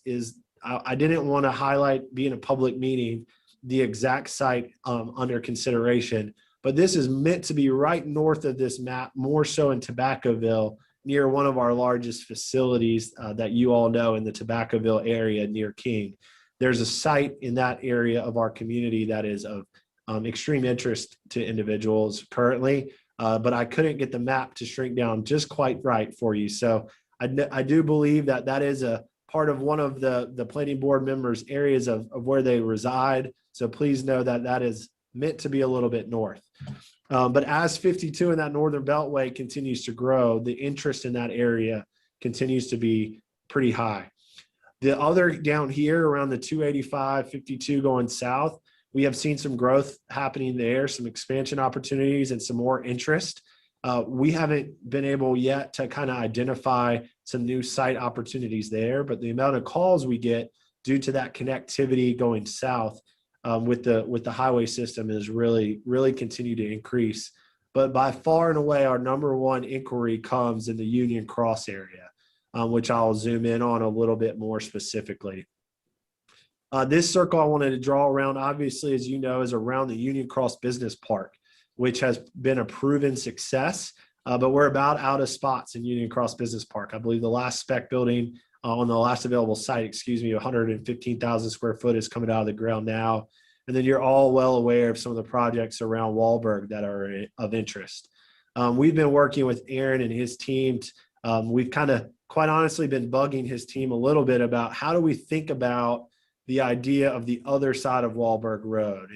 I didn't want to highlight, being a public meeting, the exact site under consideration. But this is meant to be right north of this map, more so in Tobaccoville, near one of our largest facilities that you all know in the Tobaccoville area near King. There's a site in that area of our community that is of extreme interest to individuals currently. But I couldn't get the map to shrink down just quite right for you. So I do believe that that is a part of one of the planning board members' areas of where they reside. So please know that that is meant to be a little bit north. But as 52 in that northern beltway continues to grow, the interest in that area continues to be pretty high. The other down here around the 285, 52 going south, we have seen some growth happening there, some expansion opportunities and some more interest. We haven't been able yet to kind of identify some new site opportunities there, but the amount of calls we get due to that connectivity going south with the highway system is really continue to increase. But by far and away, our number one inquiry comes in the Union Cross area, which I'll zoom in on a little bit more specifically. This circle I wanted to draw around, obviously, as you know, is around the Union Cross Business Park, which has been a proven success, but we're about out of spots in Union Cross Business Park. I believe the last spec building on the last available site, 115,000 square foot is coming out of the ground now. And then you're all well aware of some of the projects around Wahlberg that are of interest. We've been working with Aaron and his team. We've kind of, quite honestly, been bugging his team a little bit about how do we think about the idea of the other side of Wahlberg Road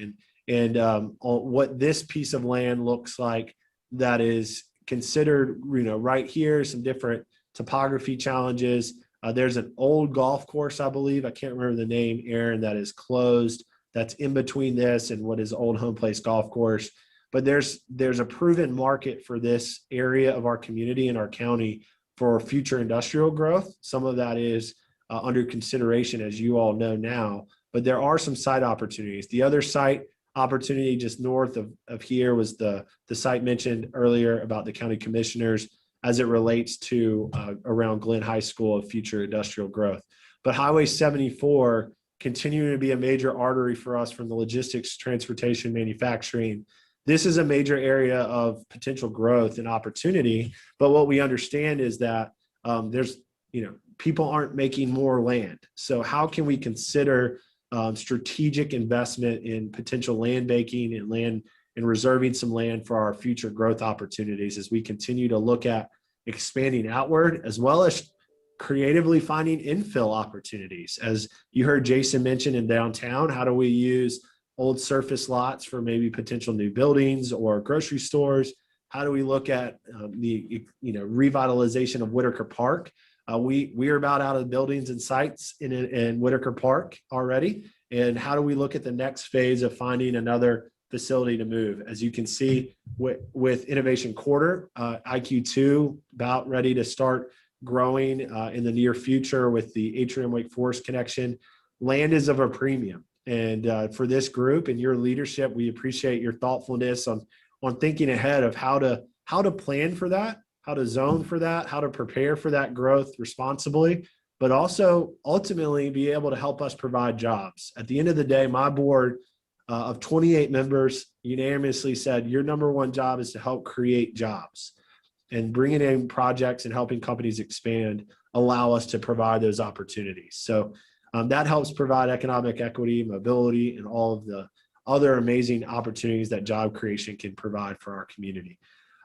and what this piece of land looks like that is considered, right here, some different topography challenges. There's an old golf course, I believe, I can't remember the name, Aaron, that is closed. That's in between this and what is Old Home Place Golf Course. But there's a proven market for this area of our community and our county for future industrial growth. Some of that is under consideration, as you all know now, but there are some site opportunities. The other site opportunity just north of here was the site mentioned earlier about the county commissioners as it relates to around Glenn High School of future industrial growth. But Highway 74 continuing to be a major artery for us from the logistics, transportation, manufacturing. This is a major area of potential growth and opportunity. But what we understand is that there's, people aren't making more land. So how can we consider strategic investment in potential land banking and land and reserving some land for our future growth opportunities as we continue to look at expanding outward, as well as creatively finding infill opportunities. As you heard Jason mention in downtown, how do we use old surface lots for maybe potential new buildings or grocery stores? How do we look at the revitalization of Whitaker Park? We are about out of buildings and sites in Whitaker Park already. And how do we look at the next phase of finding another facility to move? As you can see with Innovation Quarter, IQ2 about ready to start growing in the near future with the Atrium Wake Forest connection. Land is of a premium. And for this group and your leadership, we appreciate your thoughtfulness on thinking ahead of how to plan for that, to zone for that, how to prepare for that growth responsibly, but also ultimately be able to help us provide jobs. At the end of the day, my board of 28 members unanimously said, your number one job is to help create jobs, and bringing in projects and helping companies expand allow us to provide those opportunities. So that helps provide economic equity, mobility, and all of the other amazing opportunities that job creation can provide for our community.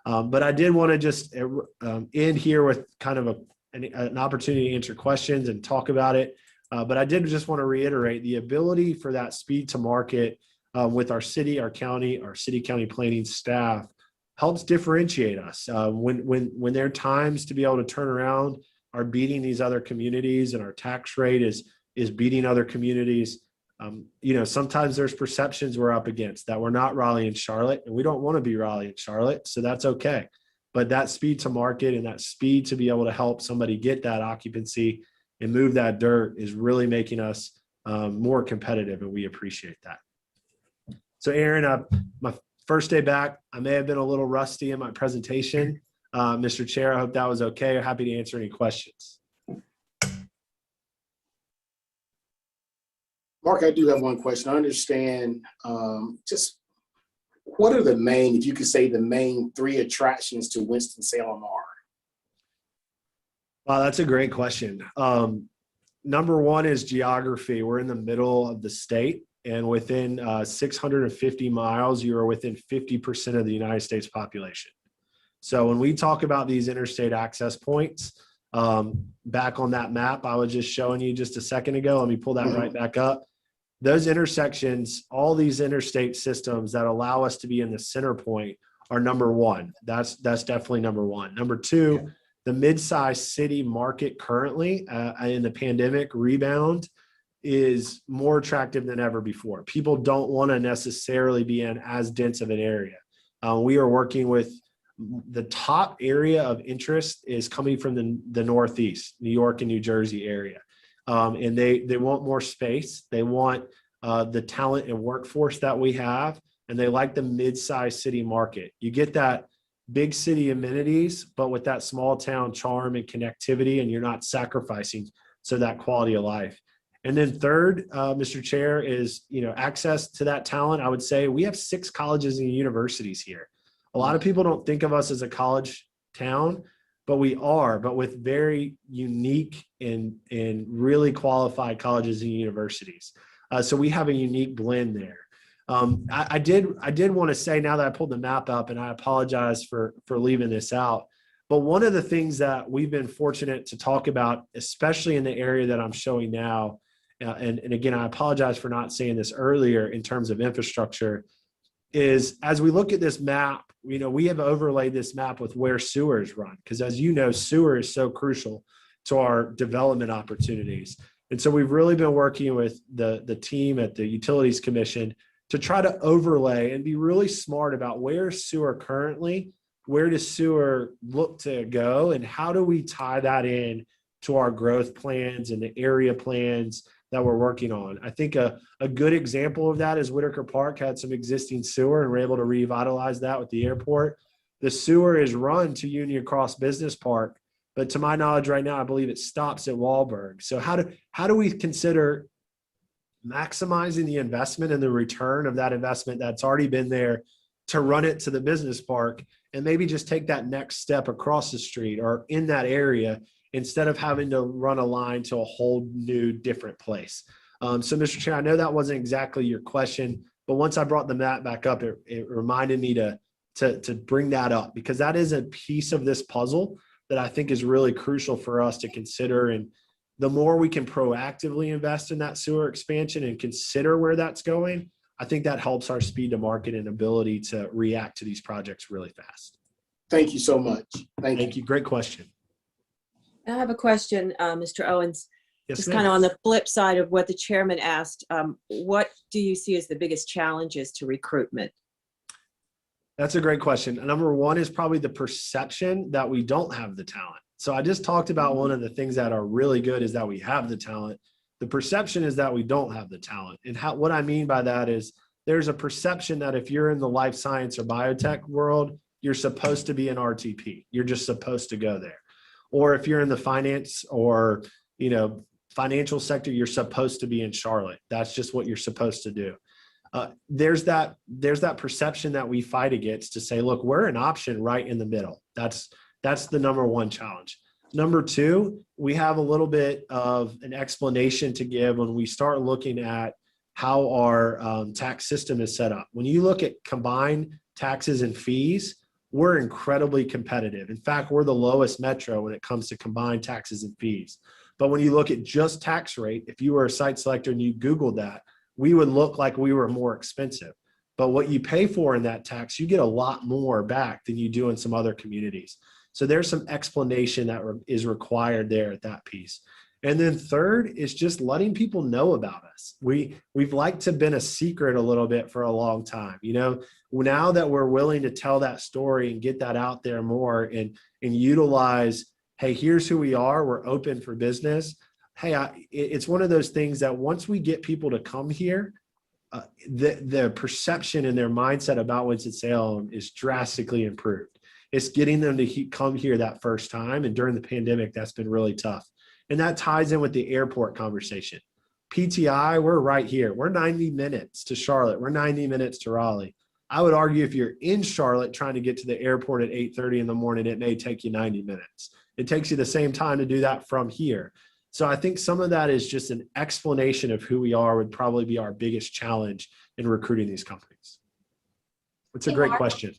But I did want to just end here with kind of an opportunity to answer questions and talk about it. But I did just want to reiterate the ability for that speed to market with our city, our city county planning staff helps differentiate us. When there are times to be able to turn around, are beating these other communities, and our tax rate is beating other communities. Sometimes there's perceptions we're up against that we're not Raleigh and Charlotte, and we don't want to be Raleigh and Charlotte, so that's okay. But that speed to market and that speed to be able to help somebody get that occupancy and move that dirt is really making us more competitive, and we appreciate that. So Aaron, my first day back, I may have been a little rusty in my presentation. Mr. Chair, I hope that was okay. I'm happy to answer any questions. Mark, I do have one question. I understand just what are the main, if you could say the main 3 attractions to Winston-Salem are? Wow, that's a great question. Number one is geography. We're in the middle of the state, and within 650 miles, you are within 50% of the United States population. So when we talk about these interstate access points, back on that map I was just showing you just a second ago, let me pull that right back up. Those intersections, all these interstate systems that allow us to be in the center point are number one. That's definitely number one. Number two, the mid-sized city market currently in the pandemic rebound is more attractive than ever before. People don't want to necessarily be in as dense of an area. We are working with the top area of interest is coming from the Northeast, New York and New Jersey area. And they want more space. They want the talent and workforce that we have, and they like the mid-sized city market. You get that big city amenities, but with that small town charm and connectivity, and you're not sacrificing that quality of life. And then third, Mr. Chair, is access to that talent. I would say we have 6 colleges and universities here. A lot of people don't think of us as a college town, but we are, but with very unique and really qualified colleges and universities. So we have a unique blend there. I did want to say, now that I pulled the map up, and I apologize for leaving this out, but one of the things that we've been fortunate to talk about, especially in the area that I'm showing now, and again, I apologize for not saying this earlier in terms of infrastructure, is as we look at this map, we have overlaid this map with where sewers run, because as you know, sewer is so crucial to our development opportunities. And so we've really been working with the team at the Utilities Commission to try to overlay and be really smart about where is sewer currently, where does sewer look to go, and how do we tie that in to our growth plans and the area plans that we're working on. I think a good example of that is Whitaker Park had some existing sewer, and we're able to revitalize that with the airport. The sewer is run to Union Cross Business Park, but to my knowledge right now, I believe it stops at Wahlberg. So how do we consider maximizing the investment and the return of that investment that's already been there to run it to the business park, and maybe just take that next step across the street or in that area, instead of having to run a line to a whole new different place. So Mr. Chair, I know that wasn't exactly your question, but once I brought the map back up, it reminded me to bring that up, because that is a piece of this puzzle that I think is really crucial for us to consider. And the more we can proactively invest in that sewer expansion and consider where that's going, I think that helps our speed to market and ability to react to these projects really fast. Thank you so much. Thank you. Great question. I have a question, Mr. Owens. Yes, Just ma'am. kind of on the flip side of what the chairman asked, what do you see as the biggest challenges to recruitment? That's a great question. Number one is probably the perception that we don't have the talent. So I just talked about one of the things that are really good is that we have the talent. The perception is that we don't have the talent. And what I mean by that is there's a perception that if you're in the life science or biotech world, you're supposed to be in RTP. You're just supposed to go there. Or if you're in the finance or, financial sector, you're supposed to be in Charlotte. That's just what you're supposed to do. There's that perception that we fight against to say, look, we're an option right in the middle. That's the number one challenge. Number two, we have a little bit of an explanation to give when we start looking at how our tax system is set up. When you look at combined taxes and fees, we're incredibly competitive. In fact, we're the lowest metro when it comes to combined taxes and fees. But when you look at just tax rate, if you were a site selector and you Googled that, we would look like we were more expensive. But what you pay for in that tax, you get a lot more back than you do in some other communities. So there's some explanation that is required there at that piece. And then third is just letting people know about us. We've liked to been a secret a little bit for a long time. Now that we're willing to tell that story and get that out there more and utilize, hey, here's who we are. We're open for business. Hey, it's one of those things that once we get people to come here, the perception and their mindset about Winston-Salem is drastically improved. It's getting them to come here that first time. And during the pandemic, that's been really tough. And that ties in with the airport conversation. PTI, we're right here. We're 90 minutes to Charlotte. We're 90 minutes to Raleigh. I would argue if you're in Charlotte trying to get to the airport at 8:30 in the morning, it may take you 90 minutes. It takes you the same time to do that from here. So I think some of that is just an explanation of who we are would probably be our biggest challenge in recruiting these companies. It's a great question.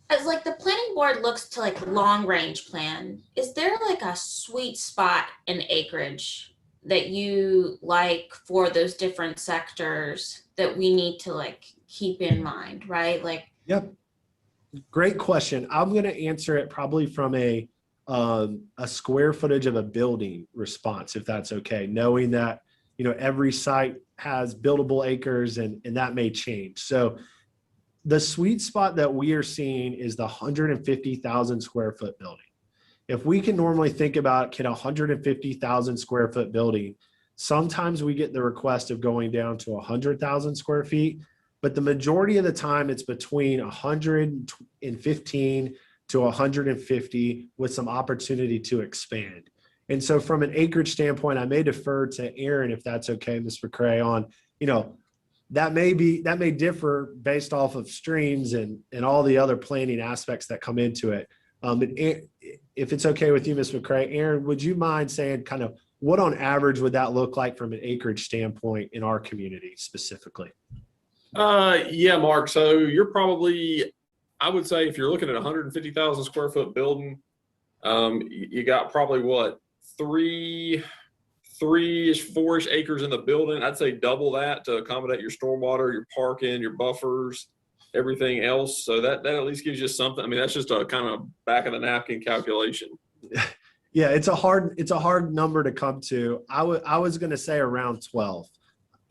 As the planning board looks to long range plan, is there a sweet spot in acreage that you like for those different sectors that we need to keep in mind, right? Yep. Great question. I'm going to answer it probably from a square footage of a building response, if that's okay, knowing that, every site has buildable acres and that may change. So the sweet spot that we are seeing is the 150,000 square foot building. If we can normally think about, can 150,000 square foot building, sometimes we get the request of going down to 100,000 square feet, but the majority of the time it's between 115 to 150 with some opportunity to expand. And so from an acreage standpoint, I may defer to Aaron, if that's okay, Ms. McCray, on, that may differ based off of streams and all the other planning aspects that come into it. But if it's okay with you, Ms. McCray, Aaron, would you mind saying kind of what on average would that look like from an acreage standpoint in our community specifically? Yeah, Mark. So you're probably, I would say if you're looking at 150,000 square foot building, you got probably what, three-ish, 4-ish acres in the building. I'd say double that to accommodate your stormwater, your parking, your buffers, everything else. So that at least gives you something. I mean, that's just a kind of back of the napkin calculation. Yeah, it's a hard number to come to. I was going to say around 12,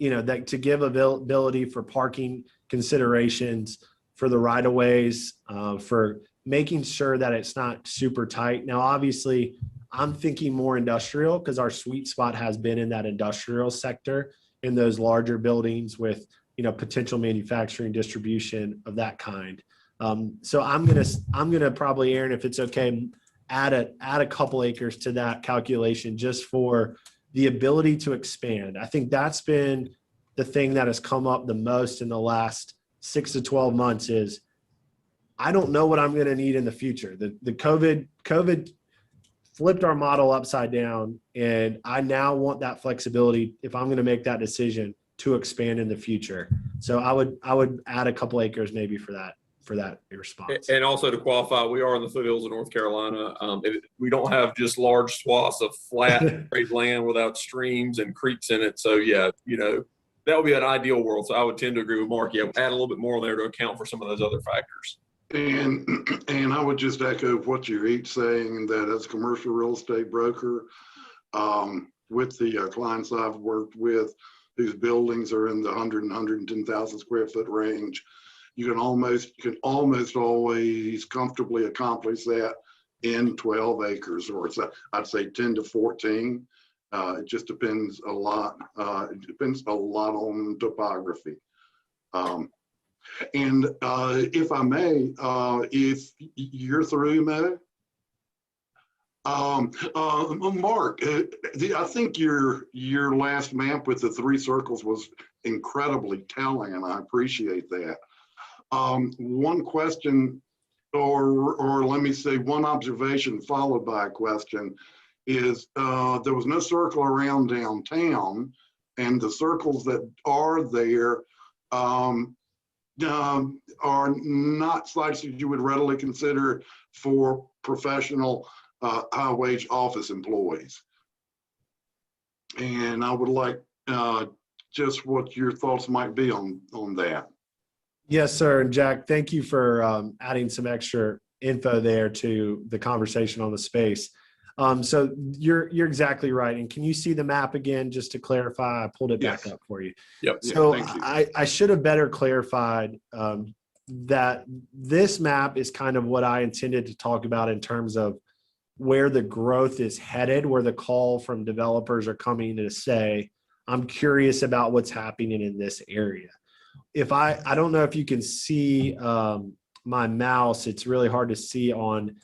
that to give ability for parking considerations, for the right of ways, for making sure that it's not super tight. Now, obviously, I'm thinking more industrial because our sweet spot has been in that industrial sector in those larger buildings with, potential manufacturing distribution of that kind. So I'm gonna probably, Aaron, if it's okay, add a couple acres to that calculation just for the ability to expand. I think that's been the thing that has come up the most in the last 6 to 12 months is I don't know what I'm going to need in the future. The COVID flipped our model upside down, and I now want that flexibility if I'm going to make that decision to expand in the future. So I would add a couple acres maybe for that response. And also to qualify, we are in the foothills of North Carolina. We don't have just large swaths of flat great land without streams and creeks in it. So yeah, that would be an ideal world. So I would tend to agree with Mark. Yeah, add a little bit more there to account for some of those other factors. And I would just echo what you're each saying, that as a commercial real estate broker, with the clients I've worked with, whose buildings are in the 100 and 110,000 square foot range, you can almost always comfortably accomplish that in 12 acres, or I'd say 10 to 14. It just depends a lot. It depends a lot on topography. And if I may, if you're through, Mo, Mark, I think your last map with the 3 circles was incredibly telling, and I appreciate that. One question, or let me say one observation followed by a question, is there was no circle around downtown, and the circles that are there are not sites that you would readily consider for professional high-wage office employees. And I would like just what your thoughts might be on that. Yes, sir. And Jack, thank you for adding some extra info there to the conversation on the space. So you're exactly right. And can you see the map again, just to clarify? I pulled it back up for you. Yep. So thank you. I should have better clarified that this map is kind of what I intended to talk about in terms of where the growth is headed, where the call from developers are coming to say, I'm curious about what's happening in this area. If I don't know if you can see my mouse, it's really hard to see on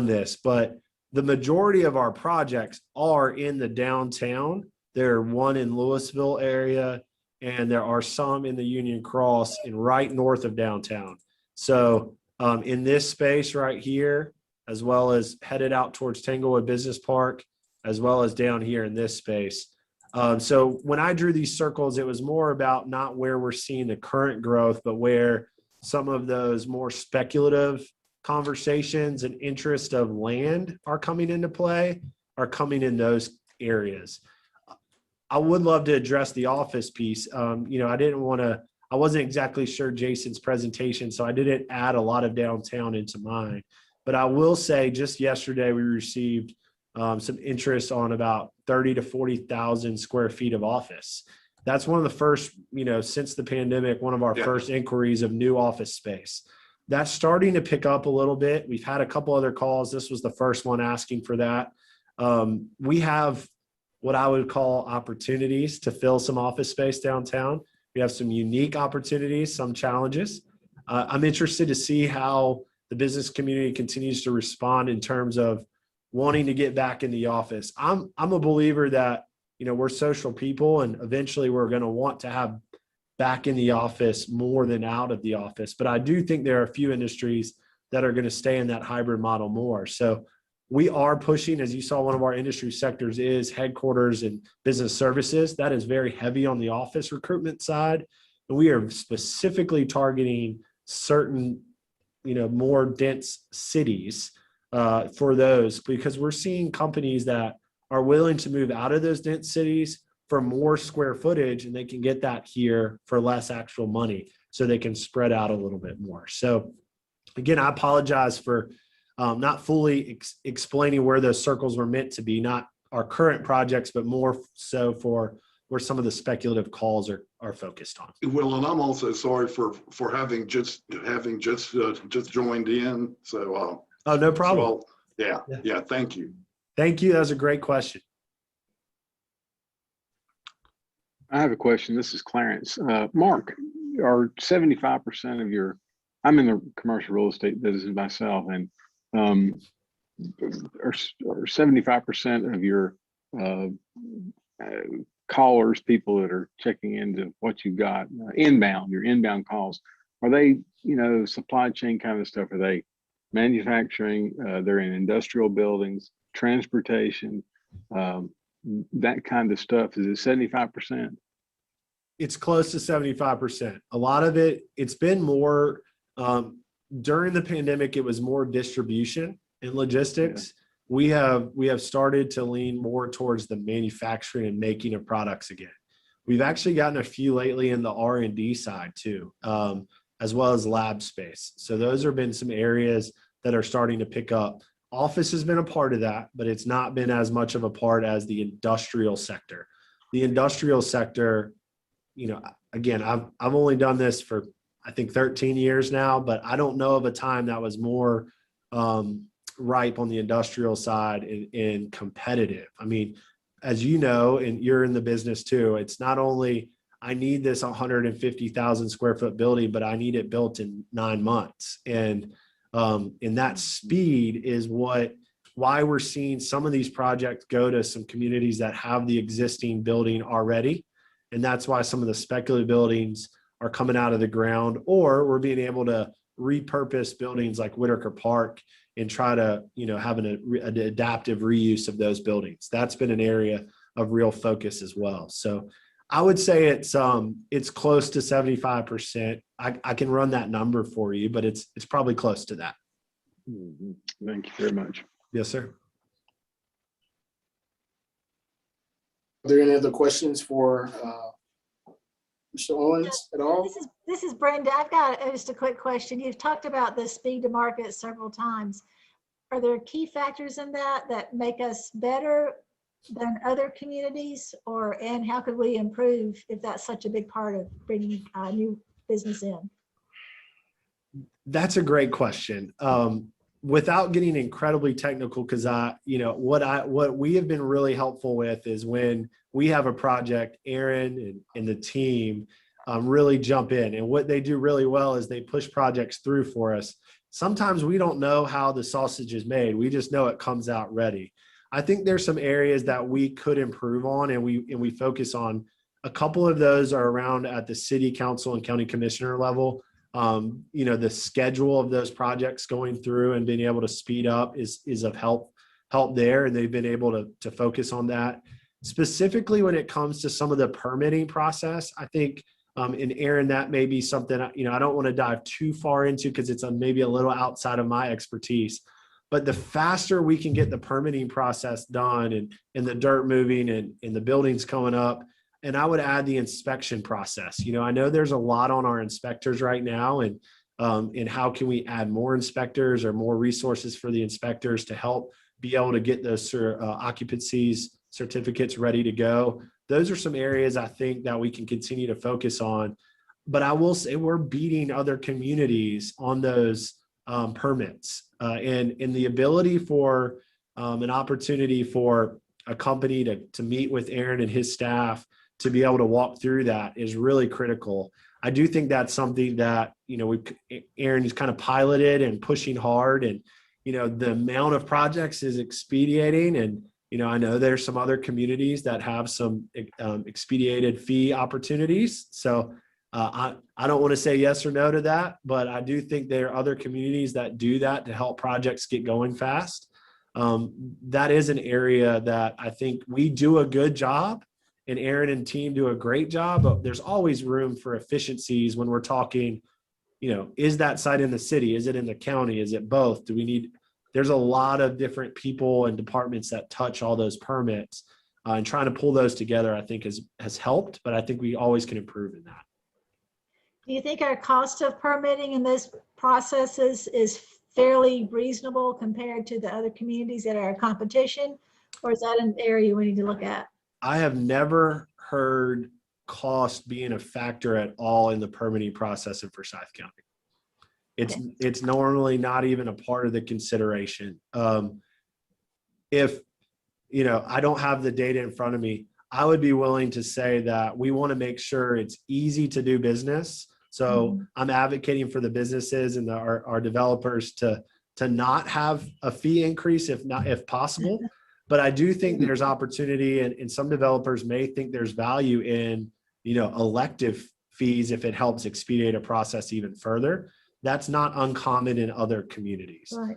this, but the majority of our projects are in the downtown. There are one in Louisville area, and there are some in the Union Cross and right north of downtown. So in this space right here, as well as headed out towards Tanglewood Business Park, as well as down here in this space. So when I drew these circles, it was more about not where we're seeing the current growth, but where some of those more speculative conversations and interest of land are coming into play, are coming in those areas. I would love to address the office piece. I wasn't exactly sure Jason's presentation, so I didn't add a lot of downtown into mine. But I will say just yesterday we received some interest on about 30 to 40,000 square feet of office. That's one of the first, since the pandemic, one of our first inquiries of new office space. That's starting to pick up a little bit. We've had a couple other calls. This was the first one asking for that. We have what I would call opportunities to fill some office space downtown. We have some unique opportunities, some challenges. I'm interested to see how the business community continues to respond in terms of wanting to get back in the office. I'm a believer that, we're social people, and eventually we're going to want to have back in the office more than out of the office. But I do think there are a few industries that are going to stay in that hybrid model more. So we are pushing, as you saw, one of our industry sectors is headquarters and business services. That is very heavy on the office recruitment side. And we are specifically targeting certain, more dense cities for those, because we're seeing companies that are willing to move out of those dense cities for more square footage, and they can get that here for less actual money, so they can spread out a little bit more. So again, I apologize for not fully explaining where those circles were meant to be, not our current projects, but more so for where some of the speculative calls are focused on. Well, and I'm also sorry for having just joined in. So oh, no problem. So, yeah. Thank you. Thank you. That was a great question. I have a question. This is Clarence. Mark, are 75% of your, I'm in the commercial real estate business myself, and are 75% of your callers, people that are checking into what you got, your inbound calls, are they, supply chain kind of stuff? Are they manufacturing? They're in industrial buildings, transportation, that kind of stuff? Is it 75%? It's close to 75%. A lot of it's been more, during the pandemic, it was more distribution and logistics. Yeah. We have started to lean more towards the manufacturing and making of products again. We've actually gotten a few lately in the R&D side too, as well as lab space. So those have been some areas that are starting to pick up. Office has been a part of that, but it's not been as much of a part as the industrial sector. The industrial sector, again, I've only done this for, I think, 13 years now, but I don't know of a time that was more ripe on the industrial side and competitive. I mean, as you know, and you're in the business too, it's not only I need this 150,000 square foot building, but I need it built in 9 months. And that speed is why we're seeing some of these projects go to some communities that have the existing building already. And that's why some of the speculative buildings are coming out of the ground, or we're being able to repurpose buildings like Whitaker Park and try to, have an adaptive reuse of those buildings. That's been an area of real focus as well. So I would say it's close to 75%. I can run that number for you, but it's probably close to that. Thank you very much. Yes, sir. Are there any other questions for Mr. Owens at all? This is Brenda. I've got just a quick question. You've talked about the speed to market several times. Are there key factors in that make us better than other communities, and how could we improve if that's such a big part of bringing new business in? That's a great question. Without getting incredibly technical, because what we have been really helpful with is when we have a project, Aaron and the team really jump in, and what they do really well is they push projects through for us. Sometimes we don't know how the sausage is made. We just know it comes out ready. I think there's some areas that we could improve on, and we focus on. A couple of those are around at the city council and county commissioner level. The schedule of those projects going through and being able to speed up is of help there, and they've been able to focus on that. Specifically when it comes to some of the permitting process, I think, and Aaron, that may be something, I don't want to dive too far into because it's maybe a little outside of my expertise, but the faster we can get the permitting process done and the dirt moving and the buildings coming up. And I would add the inspection process. I know there's a lot on our inspectors right now, and how can we add more inspectors or more resources for the inspectors to help be able to get those occupancies certificates ready to go. Those are some areas I think that we can continue to focus on. But I will say we're beating other communities on those permits, and the ability for an opportunity for a company to meet with Aaron and his staff to be able to walk through that is really critical. I do think that's something that, Aaron is kind of piloted and pushing hard, and, the amount of projects is expediting. And, I know there's some other communities that have some expedited fee opportunities. So I don't want to say yes or no to that, but I do think there are other communities that do that to help projects get going fast. That is an area that I think we do a good job, and Aaron and team do a great job, but there's always room for efficiencies when we're talking, is that site in the city? Is it in the county? Is it both? There's a lot of different people and departments that touch all those permits, and trying to pull those together, I think has helped, but I think we always can improve in that. Do you think our cost of permitting in this processes is fairly reasonable compared to the other communities that are competition, or is that an area we need to look at? I have never heard cost being a factor at all in the permitting process in Forsyth County. It's normally not even a part of the consideration. If, I don't have the data in front of me, I would be willing to say that we want to make sure it's easy to do business. So I'm advocating for the businesses and our developers to not have a fee increase if possible. But I do think there's opportunity, and some developers may think there's value in, elective fees if it helps expedite a process even further. That's not uncommon in other communities. Right.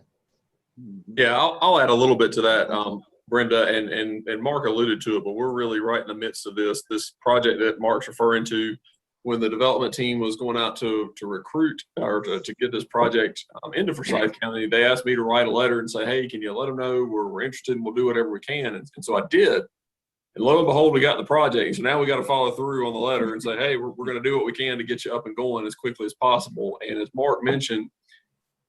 Yeah, I'll add a little bit to that, Brenda, and Mark alluded to it, but we're really right in the midst of this project that Mark's referring to. When the development team was going out to recruit or to get this project into Forsyth County, they asked me to write a letter and say, hey, can you let them know we're interested and we'll do whatever we can. And so I did. And lo and behold, we got the project. So now we got to follow through on the letter and say, hey, we're going to do what we can to get you up and going as quickly as possible. And as Mark mentioned,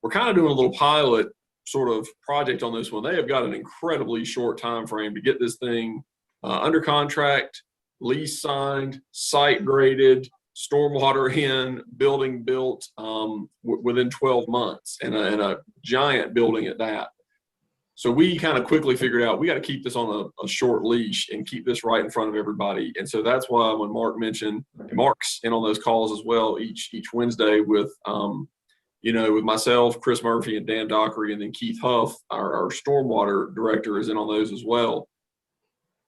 we're kind of doing a little pilot sort of project on this one. They have got an incredibly short time frame to get this thing under contract, lease signed, site graded, stormwater in, building built within 12 months, and a giant building at that. So we kind of quickly figured out we got to keep this on a short leash and keep this right in front of everybody. And so that's why when Mark mentioned, and Mark's in on those calls as well each Wednesday with with myself, Chris Murphy, and Dan Dockery, and then Keith Huff, our stormwater director, is in on those as well.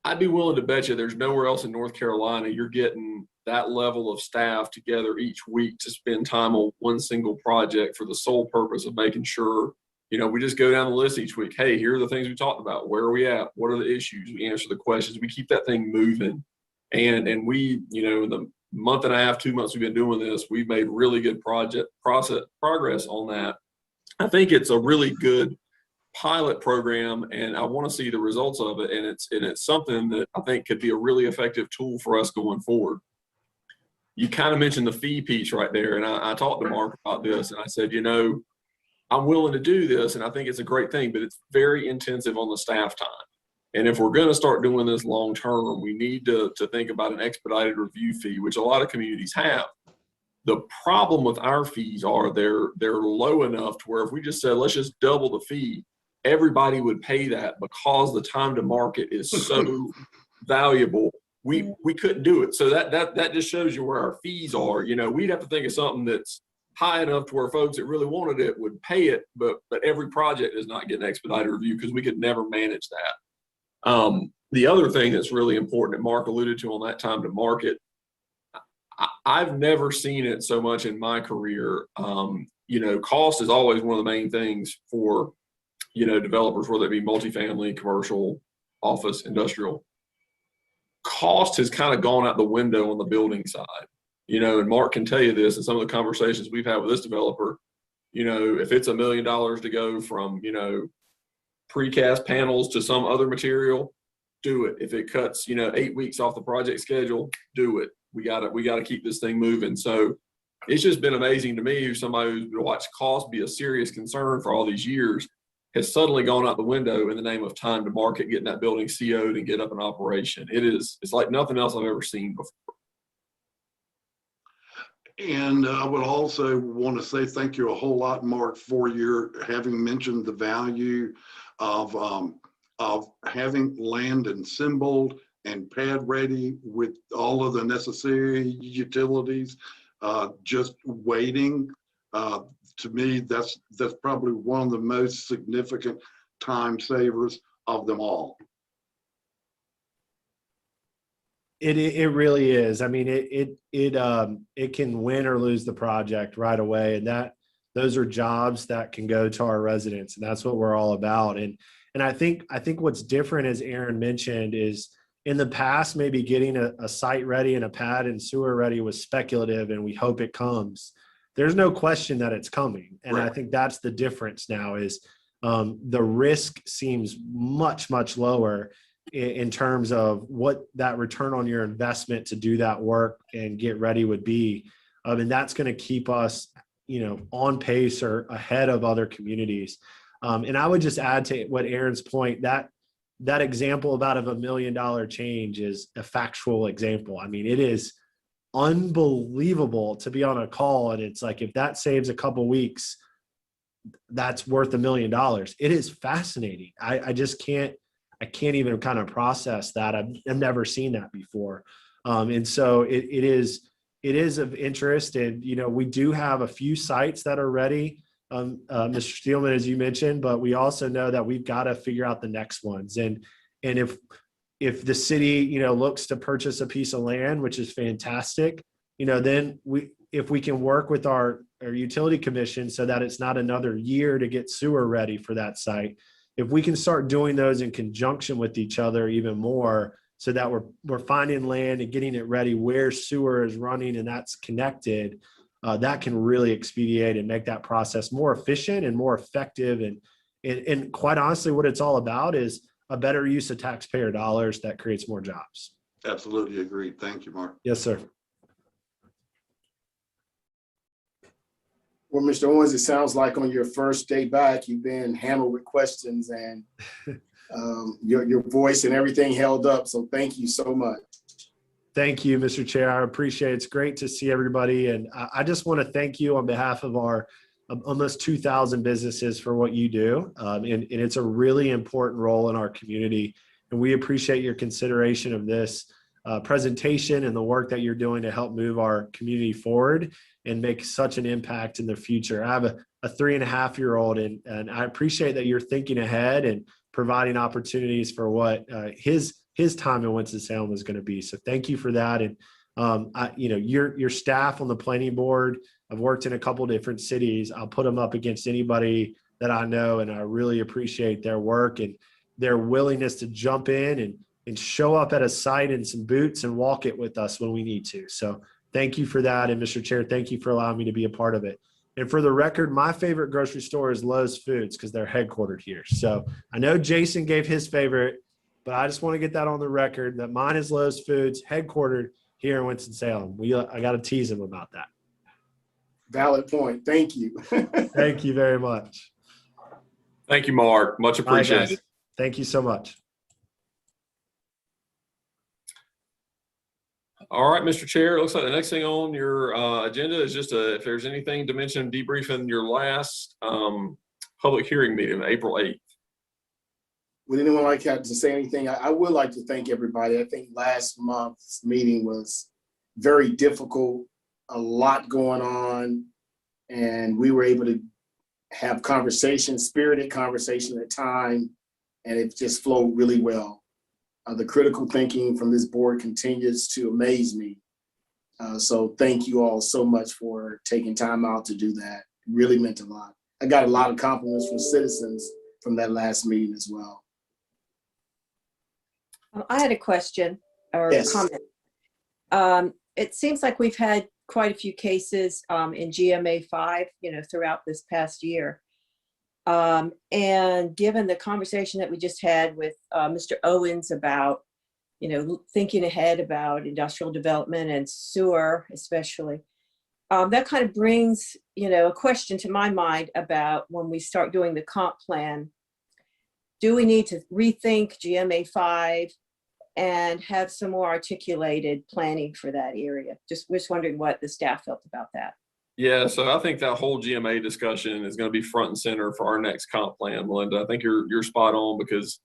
I'd be willing to bet you there's nowhere else in North Carolina you're getting that level of staff together each week to spend time on one single project for the sole purpose of making sure, we just go down the list each week. Hey, here are the things we talked about. Where are we at? What are the issues? We answer the questions. We keep that thing moving. And we, in the month and a half, 2 months we've been doing this, we've made really good progress on that. I think it's a really good pilot program, and I want to see the results of it. And it's something that I think could be a really effective tool for us going forward. You kind of mentioned the fee piece right there, and I talked to Mark about this, and I said, I'm willing to do this, and I think it's a great thing, but it's very intensive on the staff time. And if we're going to start doing this long term, we need to think about an expedited review fee, which a lot of communities have. The problem with our fees are they're low enough to where if we just said, let's just double the fee, everybody would pay that because the time to market is so valuable. We couldn't do it. So that just shows you where our fees are. We'd have to think of something that's high enough to where folks that really wanted it would pay it, but every project is not getting expedited review because we could never manage that. The other thing that's really important that Mark alluded to on that time to market, I've never seen it so much in my career. Cost is always one of the main things for, developers, whether it be multifamily, commercial, office, industrial. Cost has kind of gone out the window on the building side. And Mark can tell you this in some of the conversations we've had with this developer, if it's $1 million to go from, precast panels to some other material, do it. If it cuts, 8 weeks off the project schedule, do it. We gotta keep this thing moving. So it's just been amazing to me, somebody who's watched cost be a serious concern for all these years has suddenly gone out the window in the name of time to market, getting that building CO'd and get up in operation. It's like nothing else I've ever seen before. And I would also want to say thank you a whole lot, Mark, for your having mentioned the value of having land assembled and pad ready with all of the necessary utilities, just waiting. To me, that's probably one of the most significant time savers of them all. It really is. I mean, it can win or lose the project right away, and those are jobs that can go to our residents, and that's what we're all about. And I think what's different, as Aaron mentioned, is in the past maybe getting a site ready and a pad and sewer ready was speculative, and we hope it comes. There's no question that it's coming, and right. I think that's the difference now. Is the risk seems much lower in terms of what that return on your investment to do that work and get ready would be. And that's going to keep us, on pace or ahead of other communities. And I would just add to what Aaron's point, that example about of $1 million change is a factual example. I mean, it is unbelievable to be on a call and it's like, if that saves a couple weeks, that's worth $1 million. It is fascinating. I just can't even kind of process that. I've never seen that before. And so it is of interest. And, we do have a few sites that are ready, Mr. Steelman, as you mentioned, but we also know that we've got to figure out the next ones. And if the city, looks to purchase a piece of land, which is fantastic, then if we can work with our utility commission so that it's not another year to get sewer ready for that site. If we can start doing those in conjunction with each other even more so that we're finding land and getting it ready where sewer is running and that's connected, that can really expedite and make that process more efficient and more effective. And quite honestly, what it's all about is a better use of taxpayer dollars that creates more jobs. Absolutely agreed. Thank you, Mark. Yes, sir. Well, Mr. Owens, it sounds like on your first day back, you've been hammered with questions and your voice and everything held up. So thank you so much. Thank you, Mr. Chair. I appreciate it. It's great to see everybody. And I just want to thank you on behalf of our almost 2,000 businesses for what you do. And it's a really important role in our community. And we appreciate your consideration of this presentation and the work that you're doing to help move our community forward and make such an impact in the future. I have a 3.5-year-old, and I appreciate that you're thinking ahead and providing opportunities for what his time in Winston-Salem is going to be. So thank you for that. And your staff on the planning board, I've worked in a couple different cities. I'll put them up against anybody that I know, and I really appreciate their work and their willingness to jump in and show up at a site in some boots and walk it with us when we need to. So thank you for that. And Mr. Chair, thank you for allowing me to be a part of it. And for the record, my favorite grocery store is Lowe's Foods because they're headquartered here. So I know Jason gave his favorite, but I just want to get that on the record that mine is Lowe's Foods, headquartered here in Winston-Salem. I got to tease him about that. Valid point. Thank you. Thank you very much. Thank you, Mark. Much appreciated. Thank you so much. All right, Mr. Chair, it looks like the next thing on your agenda is just if there's anything to mention, debriefing your last public hearing meeting, April 8th. Would anyone like to say anything? I would like to thank everybody. I think last month's meeting was very difficult, a lot going on, and we were able to have conversation, spirited conversation at time, and it just flowed really well. The critical thinking from this board continues to amaze me. So thank you all so much for taking time out to do that. It really meant a lot. I got a lot of compliments from citizens from that last meeting as well. I had a question or Yes. comment. It seems like we've had quite a few cases in GMA 5, throughout this past year. And given the conversation that we just had with Mr. Owens about, thinking ahead about industrial development and sewer especially, that kind of brings, a question to my mind about when we start doing the comp plan. Do we need to rethink GMA 5 and have some more articulated planning for that area? Just wondering what the staff felt about that. Yeah, so I think that whole GMA discussion is going to be front and center for our next comp plan, Melinda. I think you're spot on because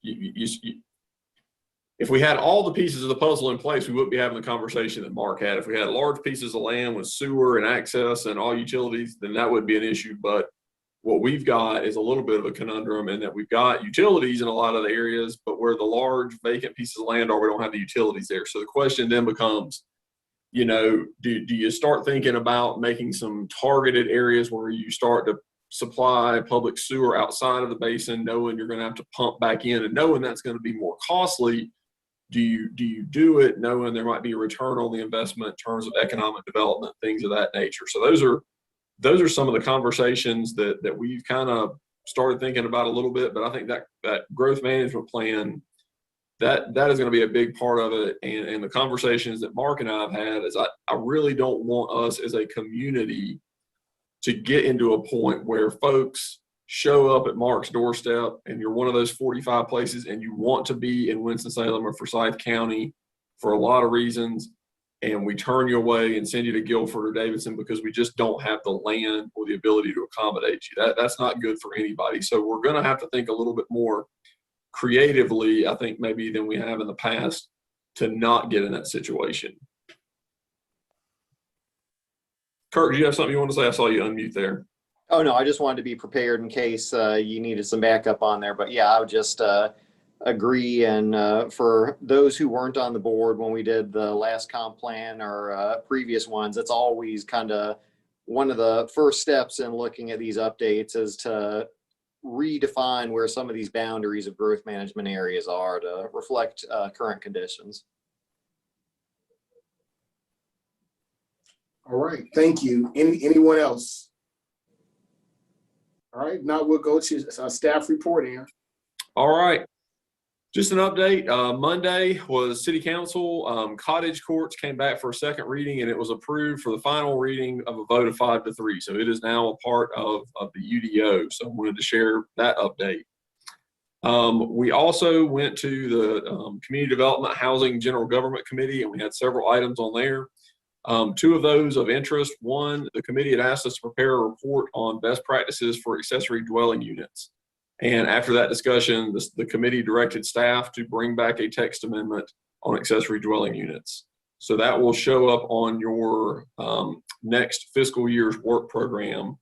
if we had all the pieces of the puzzle in place, we wouldn't be having the conversation that Mark had. If we had large pieces of land with sewer and access and all utilities, then that would be an issue. But what we've got is a little bit of a conundrum in that we've got utilities in a lot of the areas, but where the large vacant pieces of land are, we don't have the utilities there. So the question then becomes, do you start thinking about making some targeted areas where you start to supply public sewer outside of the basin, knowing you're going to have to pump back in and knowing that's going to be more costly? Do you do it knowing there might be a return on the investment in terms of economic development, things of that nature? So those are some of the conversations that we've kind of started thinking about a little bit, but I think that growth management plan, that is going to be a big part of it. And the conversations that Mark and I have had is I really don't want us as a community to get into a point where folks show up at Mark's doorstep and you're one of those 45 places and you want to be in Winston-Salem or Forsyth County for a lot of reasons, and we turn you away and send you to Guilford or Davidson because we just don't have the land or the ability to accommodate you. That's not good for anybody. So we're going to have to think a little bit more creatively, I think, maybe than we have in the past to not get in that situation. Kirk, do you have something you want to say? I saw you unmute there. Oh, no, I just wanted to be prepared in case you needed some backup on there. But yeah, I would just agree. And for those who weren't on the board when we did the last comp plan or previous ones, it's always kind of one of the first steps in looking at these updates is to redefine where some of these boundaries of growth management areas are to reflect current conditions. All right, thank you. Anyone else? All right, now we'll go to staff report, Aaron. All right. Just an update. Monday was City Council. Cottage Courts came back for a second reading and it was approved for the final reading of a vote of 5-3. So it is now a part of the UDO. So I wanted to share that update. We also went to the Community Development Housing General Government Committee and we had several items on there. Two of those of interest. One, the committee had asked us to prepare a report on best practices for accessory dwelling units. And after that discussion, the committee directed staff to bring back a text amendment on accessory dwelling units. So that will show up on your next fiscal year's work program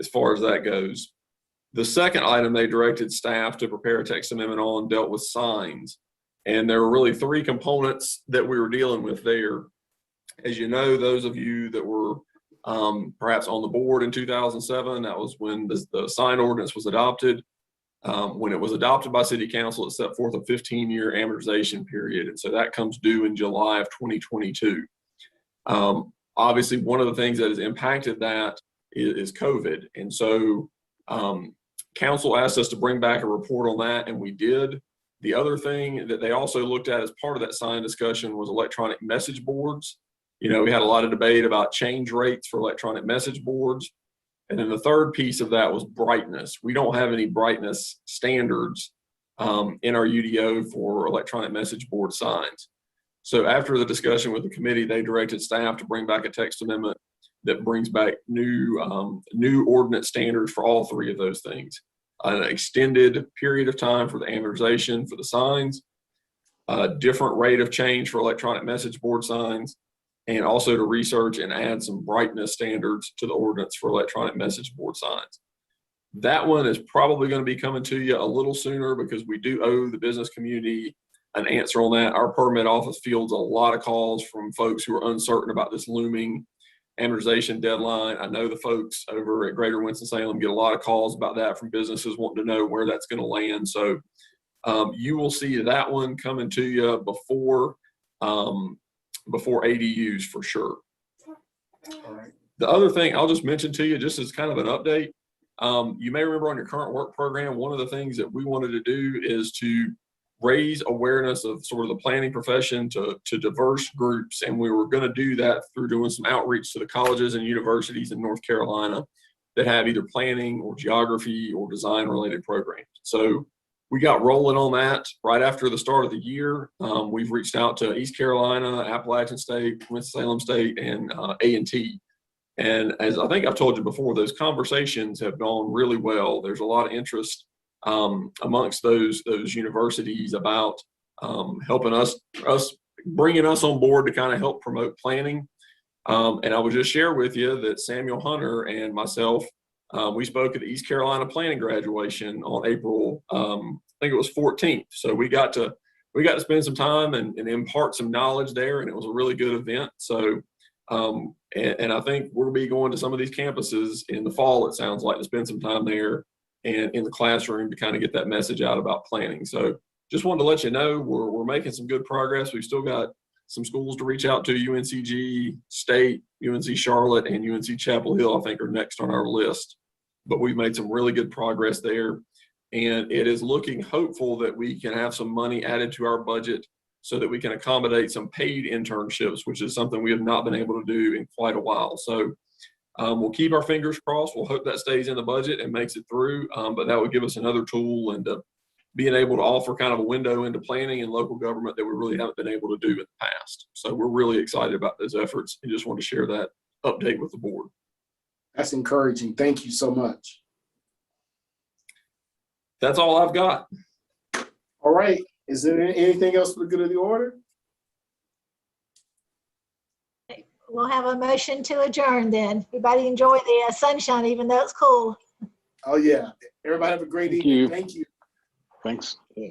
as far as that goes. The second item they directed staff to prepare a text amendment on dealt with signs. And there were really three components that we were dealing with there. As you know, those of you that were perhaps on the board in 2007, that was when the sign ordinance was adopted. When it was adopted by City Council, it set forth a 15-year amortization period. And so that comes due in July of 2022. Obviously, one of the things that has impacted that is COVID. And so Council asked us to bring back a report on that, and we did. The other thing that they also looked at as part of that sign discussion was electronic message boards. You know, we had a lot of debate about change rates for electronic message boards. And then the third piece of that was brightness. We don't have any brightness standards in our UDO for electronic message board signs. So after the discussion with the committee, they directed staff to bring back a text amendment that brings back new ordinance standards for all three of those things. An extended period of time for the amortization for the signs, a different rate of change for electronic message board signs, and also to research and add some brightness standards to the ordinance for electronic message board signs. That one is probably going to be coming to you a little sooner because we do owe the business community an answer on that. Our permit office fields a lot of calls from folks who are uncertain about this looming amortization deadline. I know the folks over at Greater Winston-Salem get a lot of calls about that from businesses wanting to know where that's going to land. So you will see that one coming to you before ADUs for sure. All right. The other thing I'll just mention to you, just as kind of an update, you may remember on your current work program, one of the things that we wanted to do is to raise awareness of sort of the planning profession to diverse groups. And we were going to do that through doing some outreach to the colleges and universities in North Carolina that have either planning or geography or design related programs. So we got rolling on that right after the start of the year. We've reached out to East Carolina, Appalachian State, Winston-Salem State, and A&T. And as I think I've told you before, those conversations have gone really well. There's a lot of interest amongst those universities about helping us bringing us on board to kind of help promote planning. And I would just share with you that Samuel Hunter and myself, we spoke at the East Carolina planning graduation on April, I think it was 14th. So we got to spend some time and impart some knowledge there, and it was a really good event. So and I think we'll be going to some of these campuses in the fall, it sounds like, to spend some time there and in the classroom to kind of get that message out about planning. So just wanted to let you know we're making some good progress. We've still got some schools to reach out to. UNCG State, UNC Charlotte, and UNC Chapel Hill, I think, are next on our list. But we've made some really good progress there. And it is looking hopeful that we can have some money added to our budget so that we can accommodate some paid internships, which is something we have not been able to do in quite a while. So we'll keep our fingers crossed. We'll hope that stays in the budget and makes it through. But that would give us another tool and being able to offer kind of a window into planning and local government that we really haven't been able to do in the past. So we're really excited about those efforts and just want to share that update with the board. That's encouraging. Thank you so much. That's all I've got. All right. Is there anything else for the good of the order? We'll have a motion to adjourn then. Everybody enjoy the sunshine, even though it's cool. Oh, yeah. Everybody have a great evening. Thank you. Thanks. Yeah.